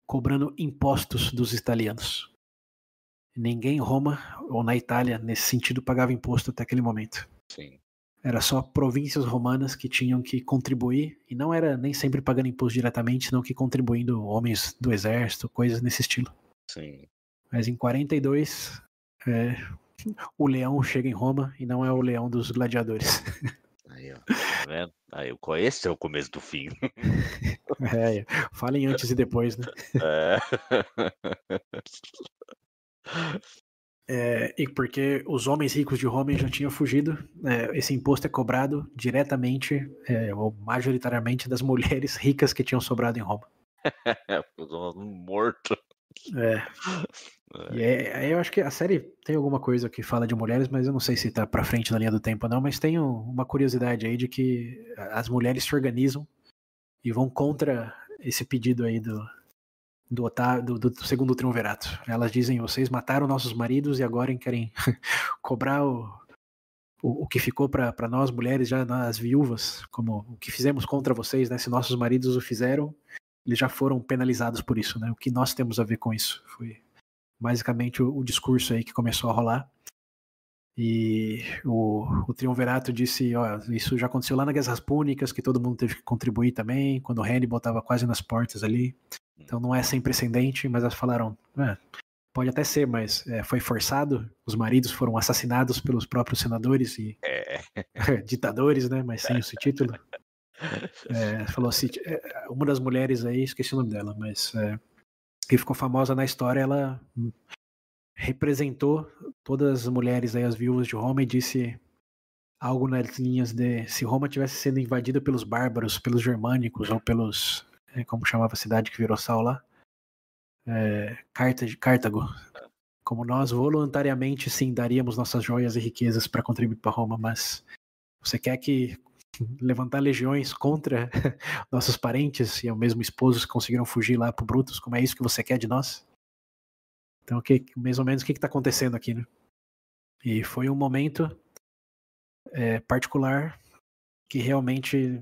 cobrando impostos dos italianos. Ninguém em Roma ou na Itália, nesse sentido, pagava imposto até aquele momento. Sim. Era só províncias romanas que tinham que contribuir, e não era nem sempre pagando imposto diretamente, senão que contribuindo homens do exército, coisas nesse estilo. Sim. Mas em 42, o leão chega em Roma e não é o leão dos gladiadores. Aí, ó, tá vendo? Aí, esse é o começo do fim. Falem antes e depois, né? E porque os homens ricos de Roma já tinham fugido, esse imposto é cobrado diretamente ou majoritariamente das mulheres ricas que tinham sobrado em Roma. Morto. E eu acho que a série tem alguma coisa que fala de mulheres, mas eu não sei se tá pra frente na linha do tempo ou não, mas tem uma curiosidade aí de que as mulheres se organizam e vão contra esse pedido aí do segundo triunvirato. Elas dizem, vocês mataram nossos maridos e agora querem cobrar o que ficou para nós mulheres, já nas viúvas, como o que fizemos contra vocês, né? Se nossos maridos o fizeram, eles já foram penalizados por isso, né? O que nós temos a ver com isso? Foi basicamente o discurso aí que começou a rolar. E o triunvirato disse, ó, isso já aconteceu lá nas Guerras Púnicas, que todo mundo teve que contribuir também, quando o Hannibal estava quase nas portas ali. Então não é sem precedente, mas elas falaram, pode até ser, mas foi forçado, os maridos foram assassinados pelos próprios senadores e ditadores, né, mas sem esse título. Falou assim, uma das mulheres aí, esqueci o nome dela, mas que ficou famosa na história, ela representou todas as mulheres aí, as viúvas de Roma, e disse algo nas linhas de se Roma tivesse sendo invadida pelos bárbaros, pelos germânicos ou pelos, como chamava a cidade que virou sal lá, Cartago, como nós voluntariamente sim daríamos nossas joias e riquezas para contribuir para Roma, mas você quer que levantar legiões contra nossos parentes e ao mesmo esposos que conseguiram fugir lá pro Brutus, como é isso que você quer de nós? Então, mais ou menos o que está acontecendo aqui, né? E foi um momento particular que realmente,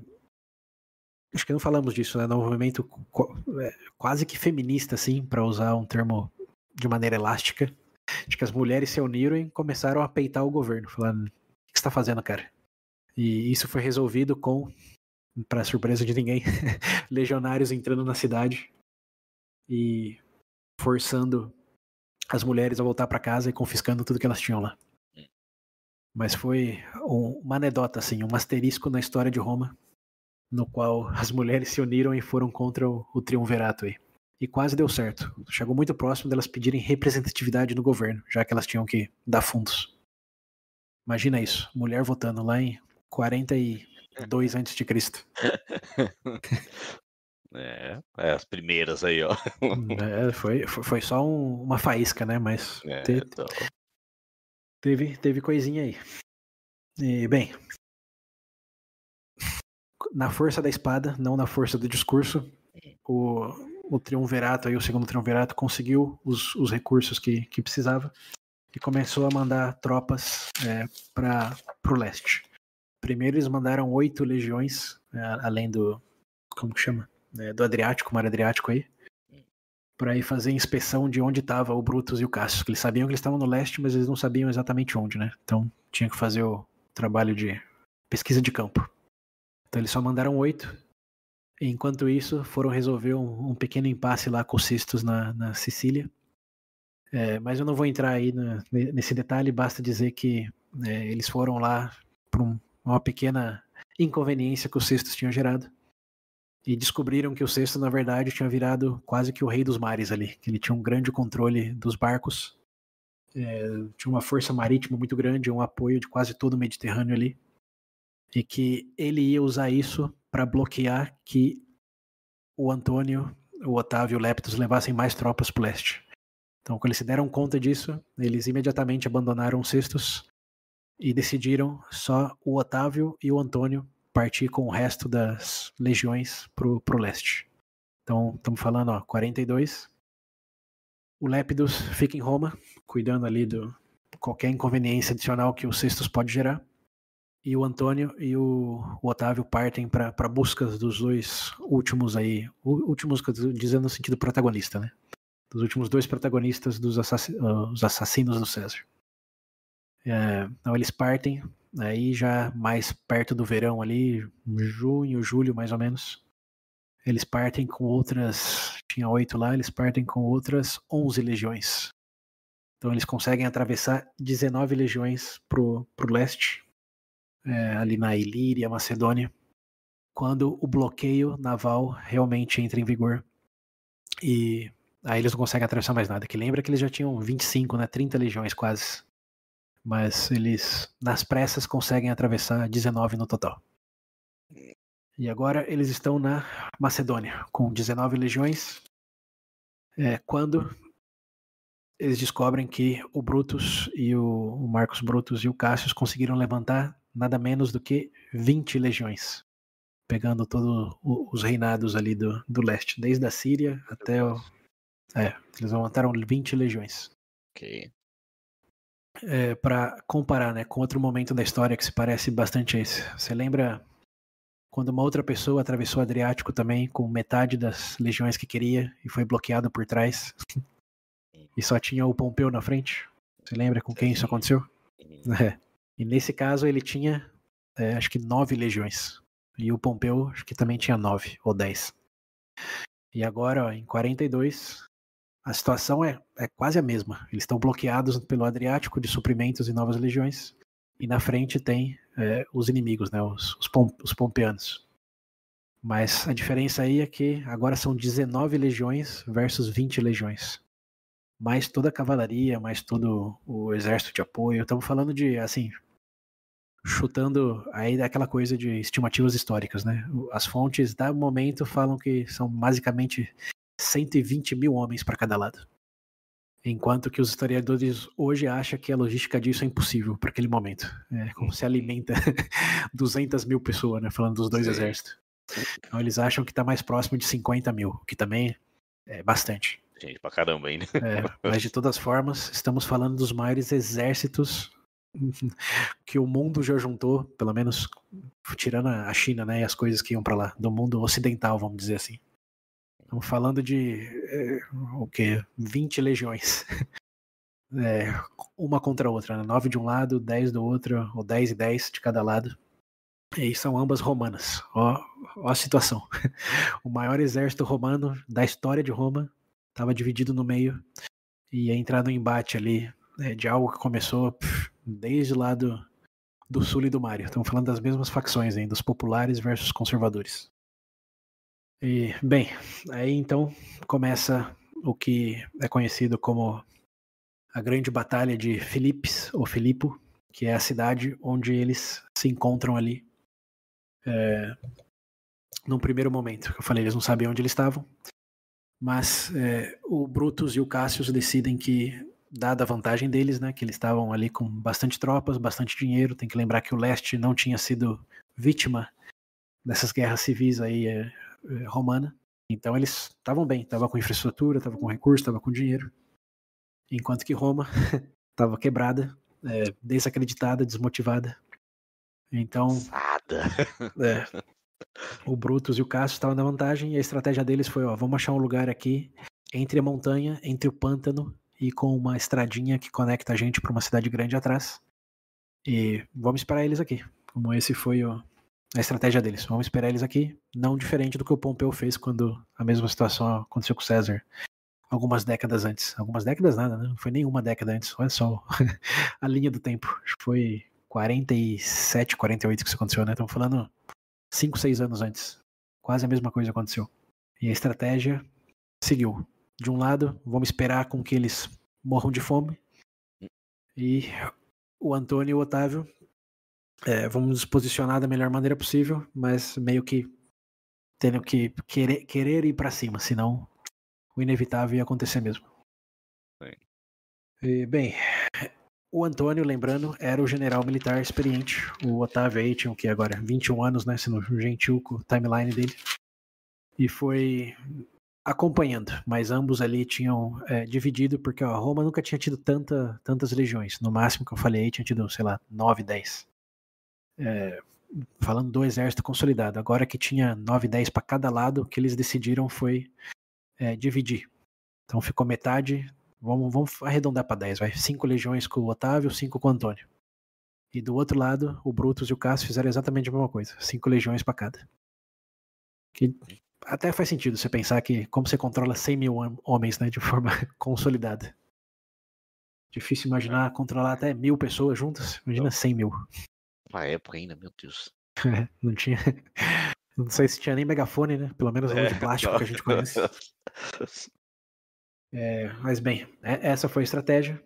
acho que não falamos disso, né? Um movimento quase que feminista, assim, para usar um termo de maneira elástica, de que as mulheres se uniram e começaram a peitar o governo, falando, o que você está fazendo, cara? E isso foi resolvido com, para surpresa de ninguém, legionários entrando na cidade e forçando as mulheres a voltar para casa e confiscando tudo que elas tinham lá. Mas foi uma anedota, assim, um asterisco na história de Roma, no qual as mulheres se uniram e foram contra o triunvirato aí. E quase deu certo. Chegou muito próximo delas pedirem representatividade no governo, já que elas tinham que dar fundos. Imagina isso, mulher votando lá em 42 a.C. As primeiras aí, ó. Foi só uma faísca, né? Mas teve coisinha aí. E, bem, na força da espada, não na força do discurso, o triunvirato, aí, o segundo triunvirato, conseguiu os recursos que precisava e começou a mandar tropas para o leste. Primeiro eles mandaram 8 legiões, além do, como que chama? Do Adriático, mar Adriático aí, para ir fazer inspeção de onde estava o Brutus e o Cassius, que eles sabiam que eles estavam no leste, mas eles não sabiam exatamente onde, né? Então tinha que fazer o trabalho de pesquisa de campo. Então eles só mandaram 8, e enquanto isso foram resolver um pequeno impasse lá com os cistos na Sicília. Mas eu não vou entrar aí nesse detalhe, basta dizer que eles foram lá por uma pequena inconveniência que os cistos tinham gerado. E descobriram que o Sexto, na verdade, tinha virado quase que o rei dos mares ali, que ele tinha um grande controle dos barcos, tinha uma força marítima muito grande, um apoio de quase todo o Mediterrâneo ali, e que ele ia usar isso para bloquear que o Antônio, o Otávio e o Leptus levassem mais tropas para o leste. Então, quando eles se deram conta disso, eles imediatamente abandonaram os Sextus e decidiram só o Otávio e o Antônio partir com o resto das legiões pro leste. Então, estamos falando, 42. O Lepidus fica em Roma, cuidando ali de qualquer inconveniência adicional que o Sextus pode gerar. E o Antônio e o Otávio partem para buscas dos dois últimos aí, últimos dizendo no sentido protagonista, né? Dos últimos 2 protagonistas dos os assassinos do César. Então eles partem, aí já mais perto do verão ali, junho, julho mais ou menos, eles partem com outras, tinha 8 lá, eles partem com outras 11 legiões. Então eles conseguem atravessar 19 legiões pro leste, ali na Ilíria, Macedônia, quando o bloqueio naval realmente entra em vigor. E aí eles não conseguem atravessar mais nada, que lembra que eles já tinham 25, né, 30 legiões quase. Mas eles, nas pressas, conseguem atravessar 19 no total. E agora eles estão na Macedônia, com 19 legiões, quando eles descobrem que o Brutus e o Marcus Brutus e o Cassius conseguiram levantar nada menos do que 20 legiões, pegando todos os reinados ali do leste, desde a Síria até o... eles levantaram 20 legiões. Ok. Para comparar, né, com outro momento da história que se parece bastante a esse. Você lembra quando uma outra pessoa atravessou o Adriático também com metade das legiões que queria e foi bloqueado por trás e só tinha o Pompeu na frente? Você lembra com quem isso aconteceu? E nesse caso ele tinha acho que 9 legiões e o Pompeu acho que também tinha 9 ou 10. E agora, ó, em 42, a situação é quase a mesma. Eles estão bloqueados pelo Adriático de suprimentos e novas legiões. E na frente tem os inimigos, né, os pompeanos. Mas a diferença aí é que agora são 19 legiões versus 20 legiões. Mais toda a cavalaria, mais todo o exército de apoio. Estamos falando de, assim, chutando aí aquela coisa de estimativas históricas, né? As fontes do momento falam que são basicamente 120 mil homens para cada lado. Enquanto que os historiadores hoje acham que a logística disso é impossível para aquele momento. Como se alimenta 200 mil pessoas, né? Falando dos dois exércitos. Então eles acham que está mais próximo de 50 mil, o que também é bastante. Gente, pra caramba ainda. Mas de todas formas, estamos falando dos maiores exércitos que o mundo já juntou, pelo menos tirando a China, né, e as coisas que iam para lá, do mundo ocidental, vamos dizer assim. Estamos falando de o quê? 20 legiões. Uma contra a outra, né? 9 de um lado, 10 do outro, ou 10 e 10 de cada lado. E são ambas romanas. Ó a situação. O maior exército romano da história de Roma estava dividido no meio e ia entrar no embate ali, de algo que começou desde lá do sul e do Mário. Estamos falando das mesmas facções ainda, dos populares versus conservadores. E, bem, aí então começa o que é conhecido como a Grande Batalha de Filipos, ou Filipo, que é a cidade onde eles se encontram ali. Num primeiro momento, que eu falei, eles não sabiam onde eles estavam, mas o Brutus e o Cassius decidem que, dada a vantagem deles, né, que eles estavam ali com bastante tropas, bastante dinheiro, tem que lembrar que o leste não tinha sido vítima dessas guerras civis aí romana, então eles estavam bem, estavam com infraestrutura, estavam com recursos, estavam com dinheiro, enquanto que Roma estava quebrada, desacreditada, desmotivada. Então o Brutus e o Cassius estavam na vantagem e a estratégia deles foi, vamos achar um lugar aqui entre a montanha, entre o pântano e com uma estradinha que conecta a gente para uma cidade grande atrás e vamos esperar eles aqui. Como esse foi a estratégia deles, vamos esperar eles aqui, não diferente do que o Pompeu fez quando a mesma situação aconteceu com César algumas décadas antes. Algumas décadas nada, né? Não foi nenhuma década antes, olha só a linha do tempo, acho que foi 47, 48 que isso aconteceu, né? Estamos falando 5, 6 anos antes. Quase a mesma coisa aconteceu. E a estratégia seguiu. De um lado, vamos esperar com que eles morram de fome. E o Antônio e o Otávio vamos nos posicionar da melhor maneira possível, mas meio que tendo que querer ir para cima, senão o inevitável ia acontecer mesmo. E, bem, o Antônio, lembrando, era o general militar experiente. O Otávio aí tinha o que agora? 21 anos, né? Sendo gentil com o timeline dele. E foi acompanhando, mas ambos ali tinham dividido, porque Roma nunca tinha tido tantas legiões. No máximo que eu falei aí, tinha tido, sei lá, 9, 10. Falando do exército consolidado. Agora que tinha 9, 10 para cada lado, o que eles decidiram foi dividir. Então ficou metade. Vamos arredondar para 10, vai. 5 legiões com o Otávio, 5 com o Antônio. E do outro lado, o Brutus e o Cássio fizeram exatamente a mesma coisa. 5 legiões para cada. Que até faz sentido você pensar que como você controla 100 mil homens, né, de forma consolidada. Difícil imaginar controlar até 1.000 pessoas juntas. Imagina 100 mil. Uma época ainda, meu Deus. Não tinha... Não sei se tinha nem megafone, né? Pelo menos a de plástico que a gente conhece. Mas bem, essa foi a estratégia.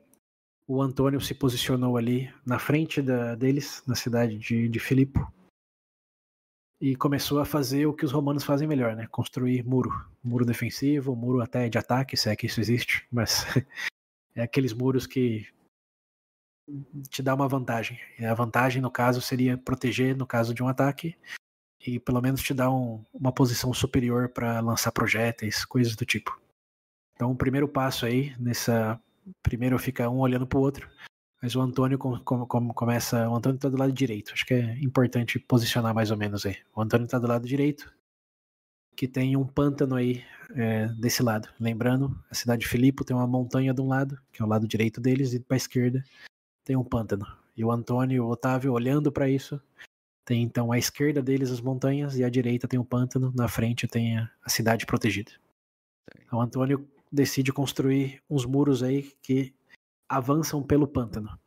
O Antônio se posicionou ali na frente deles, na cidade de Filipo, e começou a fazer o que os romanos fazem melhor, né? Construir muro defensivo, muro até de ataque, se é que isso existe, mas É aqueles muros que te dá uma vantagem. E a vantagem, no caso, seria proteger no caso de um ataque e pelo menos te dar uma posição superior para lançar projéteis, coisas do tipo. Então, o primeiro passo aí, primeiro fica um olhando pro outro, mas o Antônio começa... O Antônio tá do lado direito. Acho que é importante posicionar mais ou menos aí. O Antônio tá do lado direito, que tem um pântano aí desse lado. Lembrando, a cidade de Filipo tem uma montanha de um lado, que é o lado direito deles, e para a esquerda tem um pântano. E o Antônio e o Otávio olhando para isso, tem então à esquerda deles as montanhas e à direita tem o pântano, na frente tem a cidade protegida. Então o Antônio decide construir uns muros aí que avançam pelo pântano.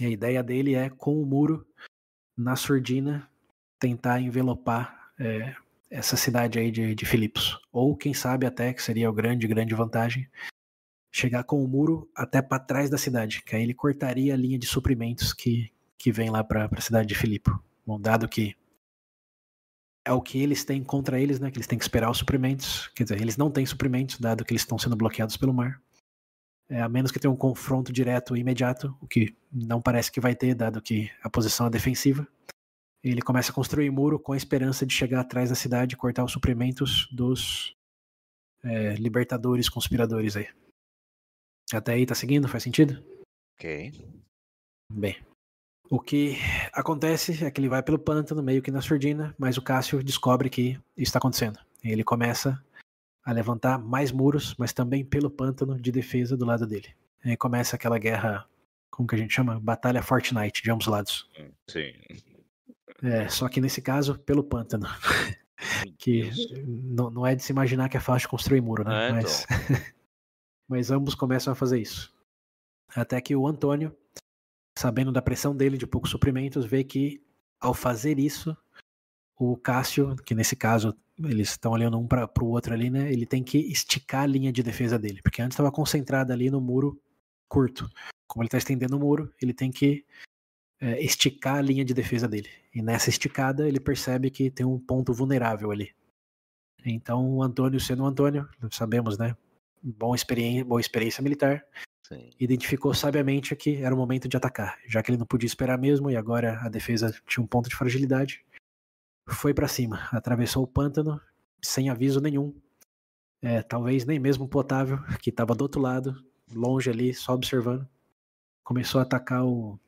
E a ideia dele é, com o muro na surdina, tentar envelopar essa cidade aí de Filipos. Ou quem sabe até, que seria a grande vantagem, chegar com o muro até para trás da cidade, que aí ele cortaria a linha de suprimentos que vem lá para a cidade de Filipo. Bom, dado que é o que eles têm contra eles, né? Que eles têm que esperar os suprimentos. Quer dizer, eles não têm suprimentos, dado que eles estão sendo bloqueados pelo mar. A menos que tenha um confronto direto e imediato, o que não parece que vai ter, dado que a posição é defensiva. Ele começa a construir muro com a esperança de chegar atrás da cidade e cortar os suprimentos dos libertadores, conspiradores aí. Até aí, tá seguindo? Faz sentido? Ok. Bem, o que acontece é que ele vai pelo pântano, meio que na surdina, mas o Cássio descobre que isso está acontecendo. Ele começa a levantar mais muros, mas também pelo pântano de defesa do lado dele. Aí começa aquela guerra, como que a gente chama? Batalha Fortnite, de ambos lados. Sim. Só que nesse caso, pelo pântano. Que não é de se imaginar que é fácil construir muro, né? Mas ambos começam a fazer isso. Até que o Antônio, sabendo da pressão dele de poucos suprimentos, vê que ao fazer isso, o Cássio, que nesse caso eles estão olhando um para o outro ali, né? Ele tem que esticar a linha de defesa dele, porque antes estava concentrada ali no muro curto. Como ele está estendendo o muro, ele tem que esticar a linha de defesa dele. E nessa esticada ele percebe que tem um ponto vulnerável ali. Então o Antônio, sendo o Antônio, sabemos, né? Boa experiência militar. Sim. Identificou sabiamente que era o momento de atacar, já que ele não podia esperar mesmo e agora a defesa tinha um ponto de fragilidade. Foi para cima, atravessou o pântano sem aviso nenhum. Talvez nem mesmo o Otávio, que estava do outro lado, longe ali, só observando. Começou a atacar o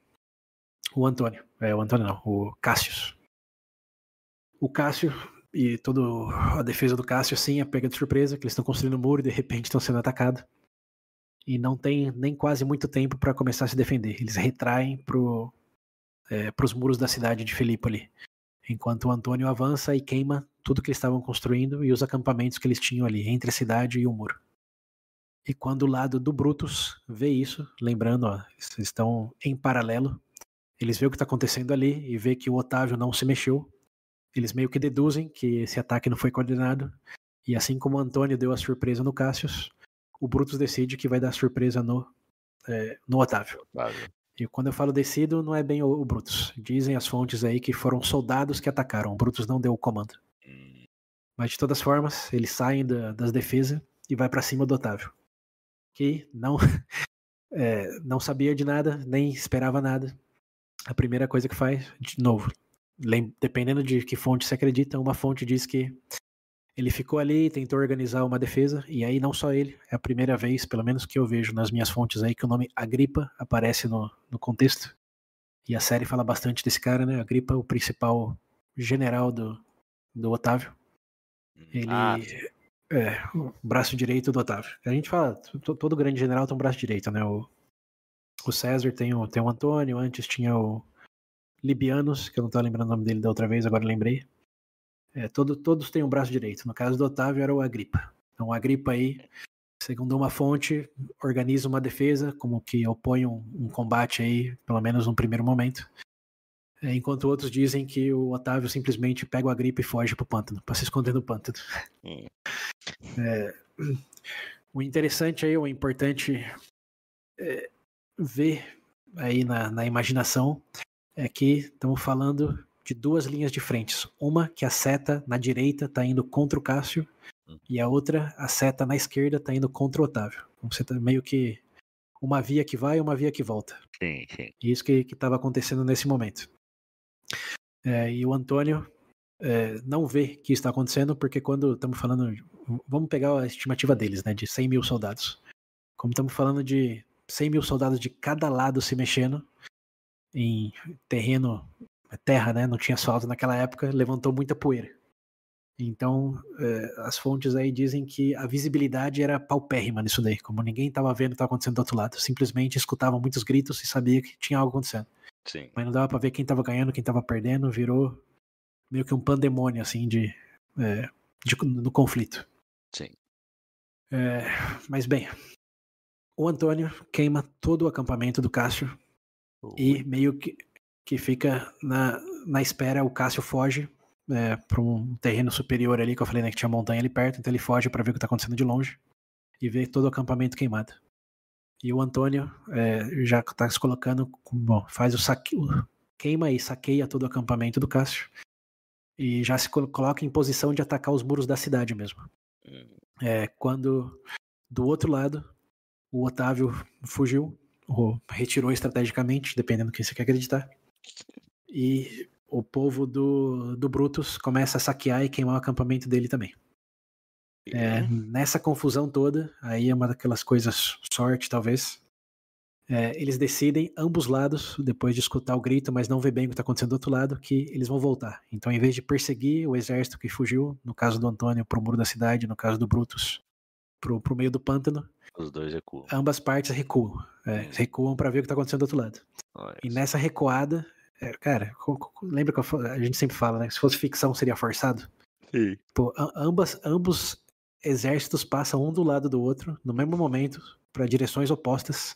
Antônio. O Antônio não, o Cássio. O Cássio e toda a defesa do Cássio, sim, é pega de surpresa, que eles estão construindo um muro e de repente estão sendo atacados. E não tem nem quase muito tempo para começar a se defender. Eles retraem pros muros da cidade de Filipe ali. Enquanto o Antônio avança e queima tudo que eles estavam construindo e os acampamentos que eles tinham ali, entre a cidade e o muro. E quando o lado do Brutus vê isso, lembrando, eles estão em paralelo, eles veem o que está acontecendo ali e vê que o Otávio não se mexeu. Eles meio que deduzem que esse ataque não foi coordenado. E assim como o Antônio deu a surpresa no Cássius, o Brutus decide que vai dar surpresa no Otávio. E quando eu falo decido, não é bem o Brutus. Dizem as fontes aí que foram soldados que atacaram. O Brutus não deu o comando. Mas de todas formas, eles saem das defesas e vai para cima do Otávio. Que não sabia de nada, nem esperava nada. A primeira coisa que faz, de novo, dependendo de que fonte se acredita, uma fonte diz que ele ficou ali e tentou organizar uma defesa, e aí não só ele, é a primeira vez, pelo menos que eu vejo nas minhas fontes aí, que o nome Agripa aparece no contexto. E a série fala bastante desse cara, né? Agripa, o principal general do Otávio. Ele o braço direito do Otávio. A gente fala, todo grande general tem um braço direito, né? O César tem o Antônio, antes tinha o Libianos, que eu não tô lembrando o nome dele da outra vez, agora lembrei. Todos têm um braço direito. No caso do Otávio era o Agripa. Então o Agripa aí, segundo uma fonte, organiza uma defesa, como que opõe um combate aí, pelo menos num primeiro momento. Enquanto outros dizem que o Otávio simplesmente pega o Agripa e foge pro pântano, para se esconder no pântano. O interessante aí, o importante ver aí na imaginação é que estamos falando de duas linhas de frentes. Uma que a seta na direita está indo contra o Cássio e a outra, a seta na esquerda, está indo contra o Otávio. Então você tá meio que uma via que vai e uma via que volta. Sim, sim. Isso que estava acontecendo nesse momento. E o Antônio não vê que isso está acontecendo, porque quando estamos falando... Vamos pegar a estimativa deles, né, de 100 mil soldados. Como estamos falando de 100 mil soldados de cada lado se mexendo, em terra, né, não tinha asfalto naquela época, levantou muita poeira. Então, as fontes aí dizem que a visibilidade era paupérrima nisso daí, como ninguém estava vendo o que estava acontecendo do outro lado, simplesmente escutavam muitos gritos e sabia que tinha algo acontecendo. Sim. Mas não dava para ver quem estava ganhando, quem estava perdendo, virou meio que um pandemônio, assim, no conflito. Sim. Mas bem, o Antônio queima todo o acampamento do Cássio e meio que fica na espera. O Cássio foge para um terreno superior ali, que eu falei, né, que tinha montanha ali perto, então ele foge para ver o que está acontecendo de longe e vê todo o acampamento queimado. E o Antônio já está se colocando, faz o saqueio, queima e saqueia todo o acampamento do Cássio e já se coloca em posição de atacar os muros da cidade mesmo. Quando do outro lado o Otávio fugiu, ou retirou estrategicamente, dependendo do que você quer acreditar, e o povo do Brutus começa a saquear e queimar o acampamento dele também. Nessa confusão toda, aí é uma daquelas coisas, sorte talvez, eles decidem, ambos lados, depois de escutar o grito, mas não ver bem o que está acontecendo do outro lado, que eles vão voltar. Então, em vez de perseguir o exército que fugiu, no caso do Antônio, pro muro da cidade, no caso do Brutus, pro meio do pântano, os dois recuam. Ambas partes recuam. Recuam para ver o que está acontecendo do outro lado. E nessa recuada, cara, lembra que a gente sempre fala, né? Que se fosse ficção seria forçado? Sim. Pô, ambos exércitos passam um do lado do outro no mesmo momento, para direções opostas,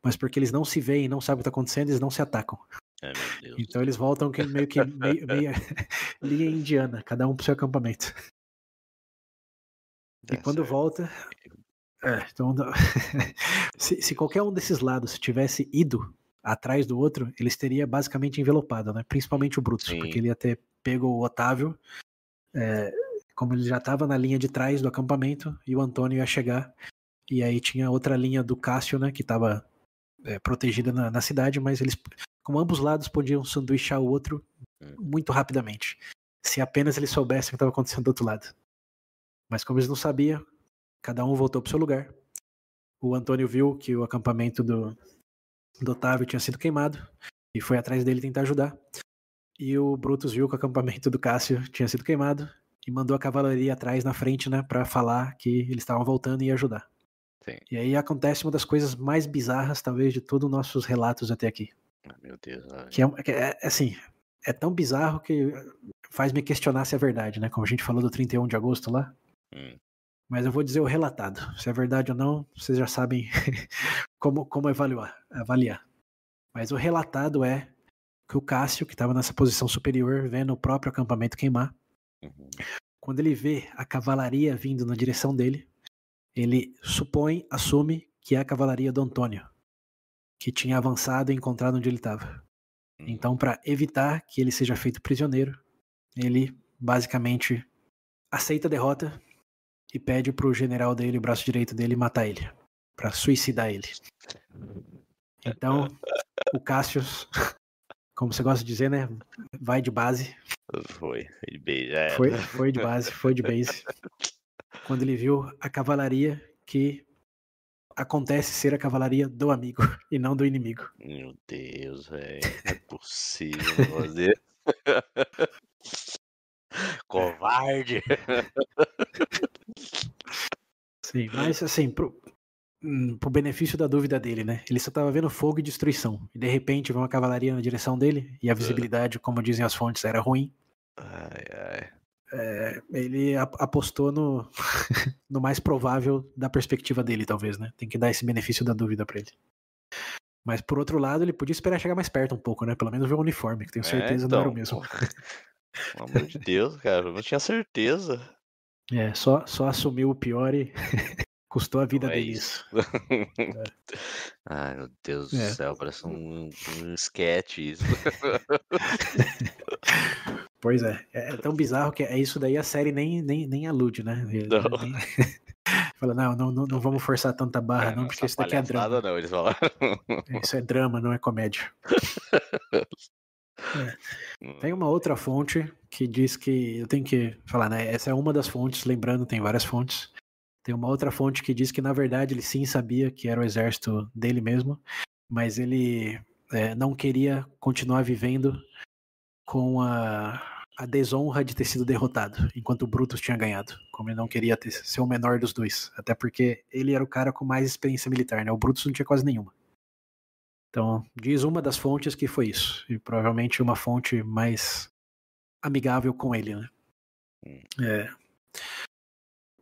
mas porque eles não se veem e não sabem o que está acontecendo, eles não se atacam. Meu Deus. Então eles voltam meio linha indiana, cada um pro seu acampamento. E quando volta... então, se qualquer um desses lados tivesse ido atrás do outro, eles teria basicamente envelopado, né? Principalmente o Brutus, porque ele ia ter pego o Otávio, como ele já estava na linha de trás do acampamento, e o Antônio ia chegar, e aí tinha outra linha do Cássio, né? Que estava protegida na cidade, mas eles, como ambos lados podiam sanduichar o outro muito rapidamente, se apenas eles soubessem o que estava acontecendo do outro lado. Mas como eles não sabiam, cada um voltou para o seu lugar. O Antônio viu que o acampamento do Otávio tinha sido queimado e foi atrás dele tentar ajudar. E o Brutus viu que o acampamento do Cássio tinha sido queimado e mandou a cavalaria atrás na frente, né, para falar que eles estavam voltando e ia ajudar. Sim. E aí acontece uma das coisas mais bizarras, talvez, de todos os nossos relatos até aqui. Meu Deus. Que assim, é tão bizarro que faz me questionar se é verdade, né? Como a gente falou do 31 de agosto lá. Mas eu vou dizer o relatado. Se é verdade ou não, vocês já sabem como avaliar. Mas o relatado é que o Cássio, que estava nessa posição superior, vendo o próprio acampamento queimar, quando ele vê a cavalaria vindo na direção dele, ele assume que é a cavalaria do Antônio, que tinha avançado e encontrado onde ele estava. Então, para evitar que ele seja feito prisioneiro, ele basicamente aceita a derrota e pede pro general dele, o braço direito dele, matar ele, para suicidar ele. Então, o Cássio, como você gosta de dizer, né, vai de base. Foi de base. Foi de base, foi de base. Quando ele viu a cavalaria que acontece ser a cavalaria do amigo e não do inimigo. Meu Deus, velho. Não é possível fazer. Covarde. Sim, mas assim, pro benefício da dúvida dele, né? Ele só tava vendo fogo e destruição. E de repente veio uma cavalaria na direção dele e a visibilidade, como dizem as fontes, era ruim. Ele apostou no mais provável da perspectiva dele, talvez, né? Tem que dar esse benefício da dúvida pra ele. Mas por outro lado, ele podia esperar chegar mais perto um pouco, né? Pelo menos ver o uniforme, que tenho certeza então, não era o mesmo. Pelo amor de Deus, cara, eu não tinha certeza. Só assumiu o pior e custou a vida dele isso. Ai, meu Deus do céu, parece um sketch isso. Pois é tão bizarro que é isso daí a série nem alude, né? Fala, não vamos forçar tanta barra, não, porque isso daqui é drama. Não, eles falaram. Isso é drama, não é comédia. Tem uma outra fonte que diz que, eu tenho que falar, né? Essa é uma das fontes, lembrando, tem várias fontes. Tem uma outra fonte que diz que, na verdade, ele sim sabia que era o exército dele mesmo, mas ele não queria continuar vivendo com a desonra de ter sido derrotado, enquanto o Brutus tinha ganhado, como ele não queria ser o menor dos dois, até porque ele era o cara com mais experiência militar, né? O Brutus não tinha quase nenhuma. Então, diz uma das fontes que foi isso, e provavelmente uma fonte mais amigável com ele, né?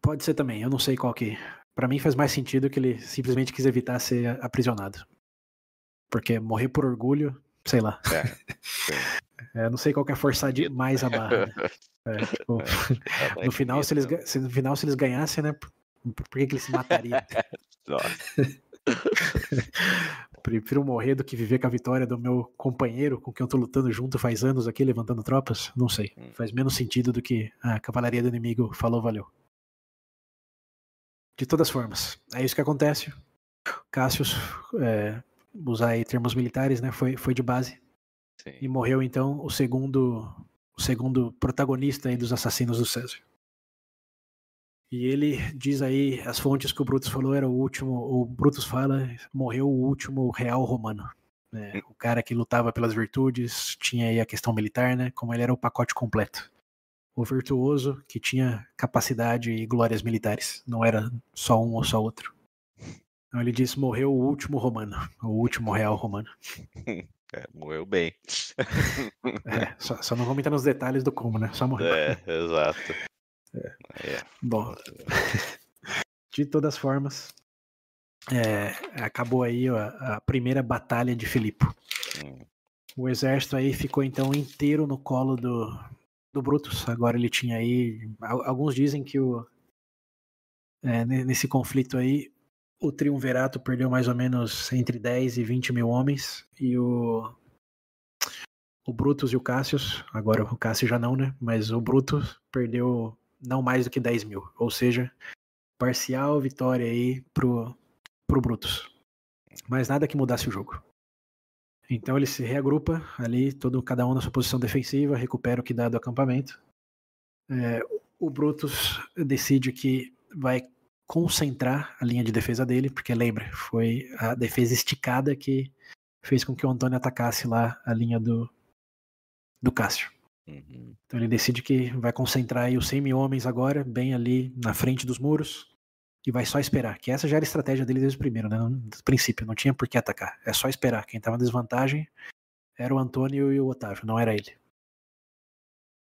Pode ser também, eu não sei qual que. Pra mim faz mais sentido que ele simplesmente quis evitar ser aprisionado. Porque morrer por orgulho, sei lá. Não sei qual que é forçar demais a barra, né? Tipo, no final, se eles ganhassem, né? Por que eles se matariam? Prefiro morrer do que viver com a vitória do meu companheiro, com quem eu tô lutando junto faz anos aqui, levantando tropas. Não sei. Faz menos sentido do que a cavalaria do inimigo falou, valeu. De todas formas, é isso que acontece. Cassius, usar aí termos militares, né? Foi de base. Sim. E morreu, então, o segundo protagonista aí dos assassinos do César. E ele diz aí, as fontes que o Brutus falou era o último, o Brutus fala, morreu o último real romano. O cara que lutava pelas virtudes, tinha aí a questão militar, né? Como ele era o pacote completo. O virtuoso que tinha capacidade e glórias militares, não era só um ou só outro. Então ele diz, morreu o último romano, o último real romano. Morreu bem. Só não vamos entrar nos detalhes do como, né? Só morreu. Exato. Bom, de todas formas, acabou aí a primeira batalha de Filipo. O exército aí ficou então inteiro no colo do Brutus. Agora ele tinha aí, alguns dizem que nesse conflito aí, o triunvirato perdeu mais ou menos entre 10 e 20 mil homens, e o Brutus e o Cassius, agora o Cassius já não, né? Mas o Brutus perdeu não mais do que 10 mil, ou seja, parcial vitória aí pro Brutus. Mas nada que mudasse o jogo. Então ele se reagrupa ali, cada um na sua posição defensiva, recupera o que dá do acampamento. O Brutus decide que vai concentrar a linha de defesa dele, porque lembra, foi a defesa esticada que fez com que o Antônio atacasse lá a linha do Cássio. Então ele decide que vai concentrar aí os 100 mil homens agora, bem ali na frente dos muros, e vai só esperar, que essa já era a estratégia dele desde o primeiro, né? Do princípio, não tinha por que atacar, é só esperar. Quem estava em desvantagem era o Antônio e o Otávio, não era ele.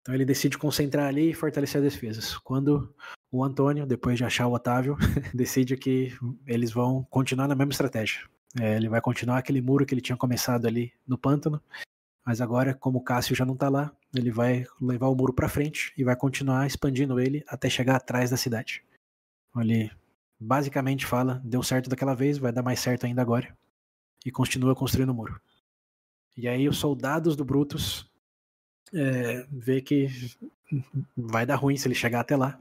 Então ele decide concentrar ali e fortalecer as defesas. Quando o Antônio, depois de achar o Otávio, decide que eles vão continuar na mesma estratégia. Ele vai continuar aquele muro que ele tinha começado ali no pântano, mas agora, como o Cássio já não tá lá, ele vai levar o muro para frente e vai continuar expandindo ele até chegar atrás da cidade. Ele basicamente fala, deu certo daquela vez, vai dar mais certo ainda agora, e continua construindo o muro. E aí os soldados do Brutus vê que vai dar ruim se ele chegar até lá.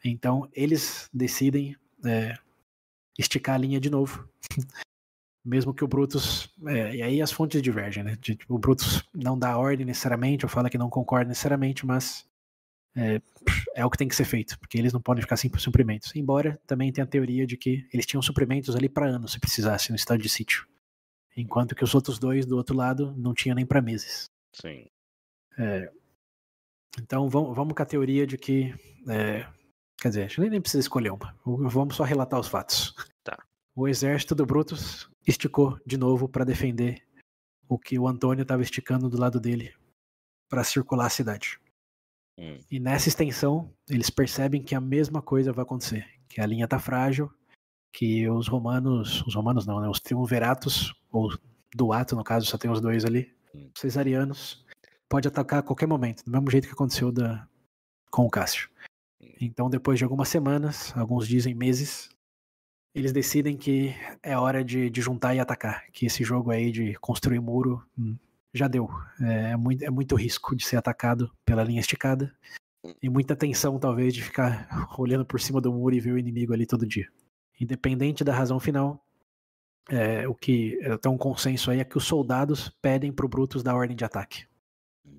Então eles decidem esticar a linha de novo. Mesmo que o Brutus... e aí as fontes divergem, né? O Brutus não dá ordem necessariamente, ou fala que não concorda necessariamente, mas é o que tem que ser feito, porque eles não podem ficar sem suprimentos. Embora também tenha a teoria de que eles tinham suprimentos ali para anos, se precisasse, no estado de sítio. Enquanto que os outros dois, do outro lado, não tinham nem para meses. Sim. Então vamos com a teoria de que... quer dizer, a gente nem precisa escolher uma. Vamos só relatar os fatos. Tá. O exército do Brutus esticou de novo para defender o que o Antônio estava esticando do lado dele para circular a cidade. E nessa extensão, eles percebem que a mesma coisa vai acontecer, que a linha está frágil, que os romanos não, né, os triunviratos, ou duato, no caso, só tem os dois ali, cesarianos, pode atacar a qualquer momento, do mesmo jeito que aconteceu com o Cássio. Então, depois de algumas semanas, alguns dizem meses, eles decidem que é hora de juntar e atacar, que esse jogo aí de construir muro já deu. É muito risco de ser atacado pela linha esticada. E muita tensão, talvez, de ficar olhando por cima do muro e ver o inimigo ali todo dia. Independente da razão final, o que tem um consenso aí é que os soldados pedem pro Brutus dar ordem de ataque.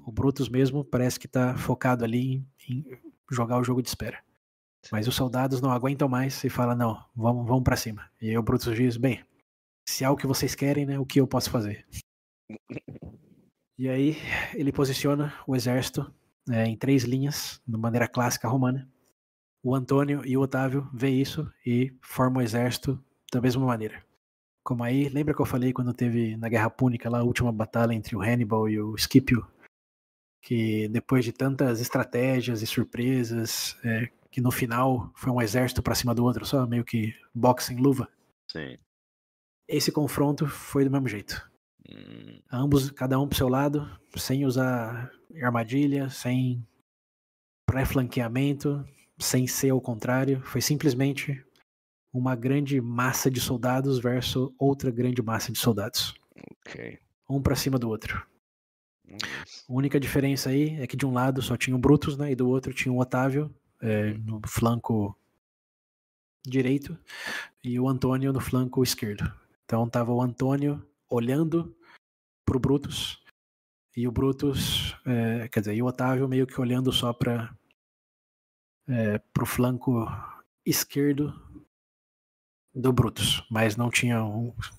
O Brutus mesmo parece que tá focado ali em jogar o jogo de espera. Mas os soldados não aguentam mais e falam, não, vamos pra cima. E aí o Brutus diz, bem, se é o que vocês querem, né, o que eu posso fazer? E aí ele posiciona o exército em 3 linhas, de maneira clássica romana. O Antônio e o Otávio vê isso e formam o exército da mesma maneira. Como aí, lembra que eu falei quando teve na Guerra Púnica lá a última batalha entre o Hannibal e o Scipio? Que depois de tantas estratégias e surpresas, que no final foi um exército pra cima do outro, só meio que boxe em luva. Sim. Esse confronto foi do mesmo jeito. Ambos, cada um pro seu lado, sem usar armadilha, sem pré-flanqueamento, sem ser ao contrário. Foi simplesmente uma grande massa de soldados versus outra grande massa de soldados. Ok. Um pra cima do outro. A única diferença aí é que de um lado só tinha o Brutus, né, e do outro tinha o Otávio no flanco direito e o Antônio no flanco esquerdo. Então tava o Antônio olhando pro Brutus e o Brutus, e o Otávio meio que olhando só para pro flanco esquerdo do Brutus, mas não tinha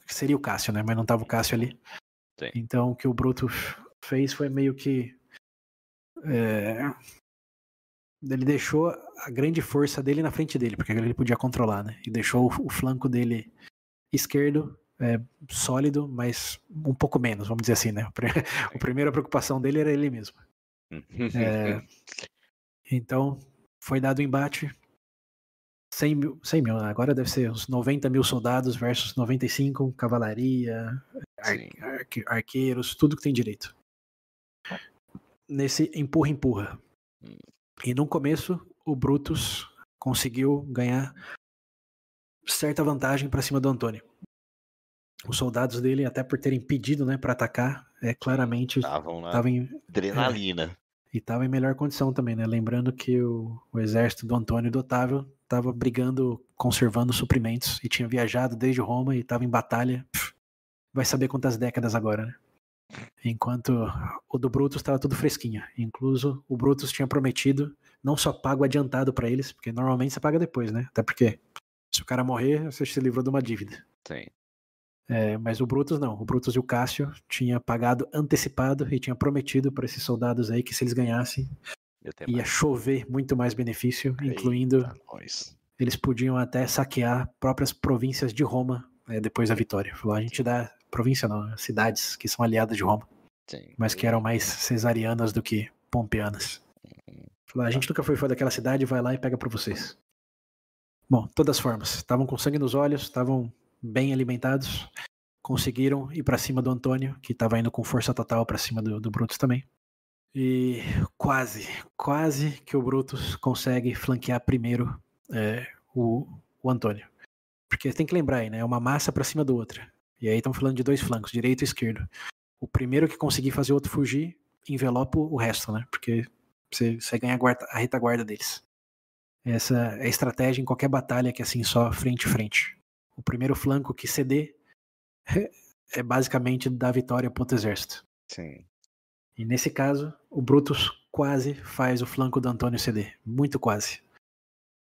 seria o Cássio, né, mas não tava o Cássio ali. Sim. Então o que o Brutus fez foi meio que ele deixou a grande força dele na frente dele, porque ele podia controlar, né? E deixou o flanco dele esquerdo sólido, mas um pouco menos, vamos dizer assim, né? A primeira preocupação dele era ele mesmo. Então, foi dado o embate. 100 mil, agora deve ser uns 90 mil soldados versus 95, cavalaria, arqueiros, tudo que tem direito. Nesse empurra-empurra. E no começo, o Brutus conseguiu ganhar certa vantagem para cima do Antônio. Os soldados dele, até por terem pedido, né, para atacar, claramente estavam em adrenalina. E estava em melhor condição também, né? Lembrando que o exército do Antônio e do Otávio estava brigando, conservando suprimentos e tinha viajado desde Roma e estava em batalha. Vai saber quantas décadas agora, né? Enquanto o do Brutus estava tudo fresquinho. Incluso o Brutus tinha prometido não só pago adiantado para eles, porque normalmente você paga depois, né? Até porque se o cara morrer, você se livrou de uma dívida. Sim. Mas o Brutus não. O Brutus e o Cássio tinha pagado antecipado e tinha prometido para esses soldados aí que se eles ganhassem ia chover muito mais benefício, incluindo eles podiam até saquear próprias províncias de Roma depois da vitória. Falou, a gente dá província não, cidades que são aliadas de Roma, mas que eram mais cesarianas do que pompeanas. Falou, a gente nunca foi fora daquela cidade, vai lá e pega para vocês. Bom, todas as formas, estavam com sangue nos olhos, estavam bem alimentados, conseguiram ir para cima do Antônio, que estava indo com força total para cima do Brutus também. E quase que o Brutus consegue flanquear primeiro o Antônio. Porque tem que lembrar aí, né? É uma massa para cima do outro. E aí estamos falando de 2 flancos, direito e esquerdo. O primeiro que conseguir fazer o outro fugir, envelopa o resto, né? Porque você ganha a retaguarda deles. Essa é a estratégia em qualquer batalha que é assim, só frente a frente. O primeiro flanco que ceder é basicamente dar vitória para o outro exército. Sim. E nesse caso, o Brutus quase faz o flanco do Antônio ceder. Muito quase.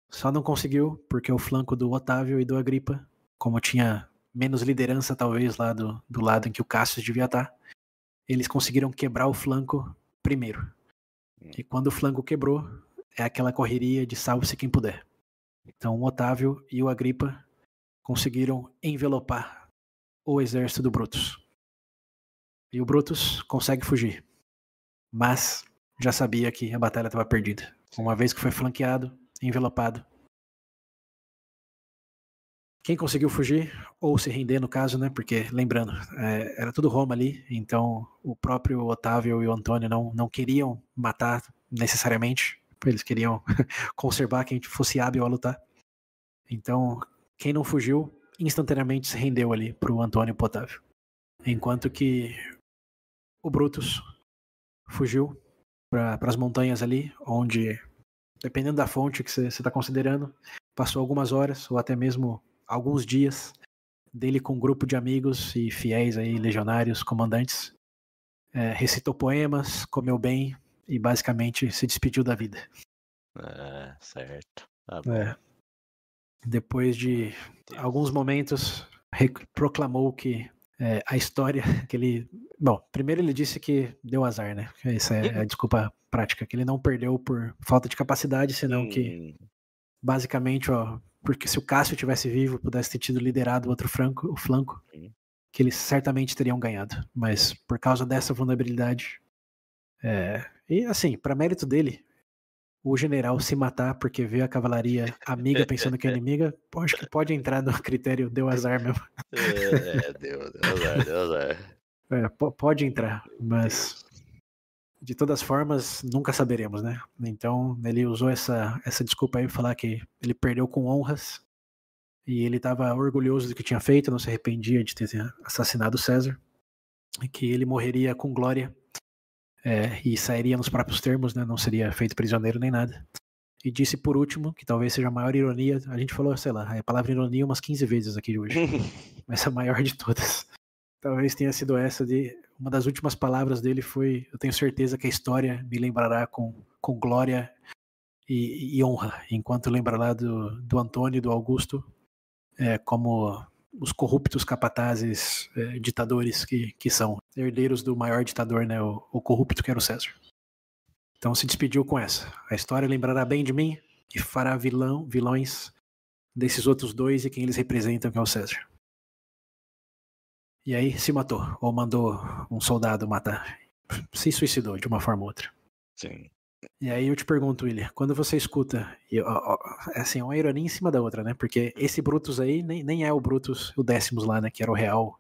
Só não conseguiu porque o flanco do Otávio e do Agripa, como tinha menos liderança talvez lá do lado em que o Cássio devia estar, eles conseguiram quebrar o flanco primeiro. E quando o flanco quebrou, é aquela correria de salve-se quem puder. Então o Otávio e o Agripa conseguiram envelopar o exército do Brutus. E o Brutus consegue fugir. Mas já sabia que a batalha estava perdida. Uma vez que foi flanqueado, envelopado. Quem conseguiu fugir, ou se render no caso, né? Porque, lembrando, era tudo Roma ali, então o próprio Otávio e o Antônio não queriam matar necessariamente, eles queriam conservar quem fosse hábil a lutar. Então, quem não fugiu, instantaneamente se rendeu ali pro Antônio e pro Otávio. Enquanto que o Brutus fugiu para as montanhas ali, onde dependendo da fonte que você está considerando, passou algumas horas ou até mesmo alguns dias dele com um grupo de amigos e fiéis aí, legionários, comandantes. Recitou poemas, comeu bem e basicamente se despediu da vida. Certo. Tá bom. Depois de alguns momentos, proclamou que a história que ele... Bom, primeiro ele disse que deu azar, né? Essa é a desculpa prática, que ele não perdeu por falta de capacidade, senão que basicamente, porque se o Cássio tivesse vivo, pudesse ter tido liderado o flanco, que eles certamente teriam ganhado. Mas por causa dessa vulnerabilidade... E assim, para mérito dele, o general se matar porque vê a cavalaria amiga pensando que é inimiga, acho que pode entrar no critério deu azar mesmo. Deu azar. Pode entrar, mas de todas formas nunca saberemos, né? Então ele usou essa desculpa aí pra falar que ele perdeu com honras e ele estava orgulhoso do que tinha feito, não se arrependia de ter assassinado César, e que ele morreria com glória e sairia nos próprios termos, né? Não seria feito prisioneiro nem nada. E disse por último, que talvez seja a maior ironia, a gente falou, sei lá, a palavra ironia umas 15 vezes aqui hoje, mas a maior de todas. Talvez tenha sido essa de... Uma das últimas palavras dele foi: eu tenho certeza que a história me lembrará com glória e honra, enquanto lembrará do Antônio e do Augusto como os corruptos capatazes, ditadores que são herdeiros do maior ditador, né, o corrupto que era o César. Então se despediu com essa: a história lembrará bem de mim e fará vilões desses outros dois e quem eles representam, que é o César. E aí se matou, ou mandou um soldado matar. Se suicidou de uma forma ou outra. Sim. E aí eu te pergunto, William, quando você escuta, assim, uma ironia em cima da outra, né? Porque esse Brutus aí nem é o Brutus, o Décimos lá, né? Que era o real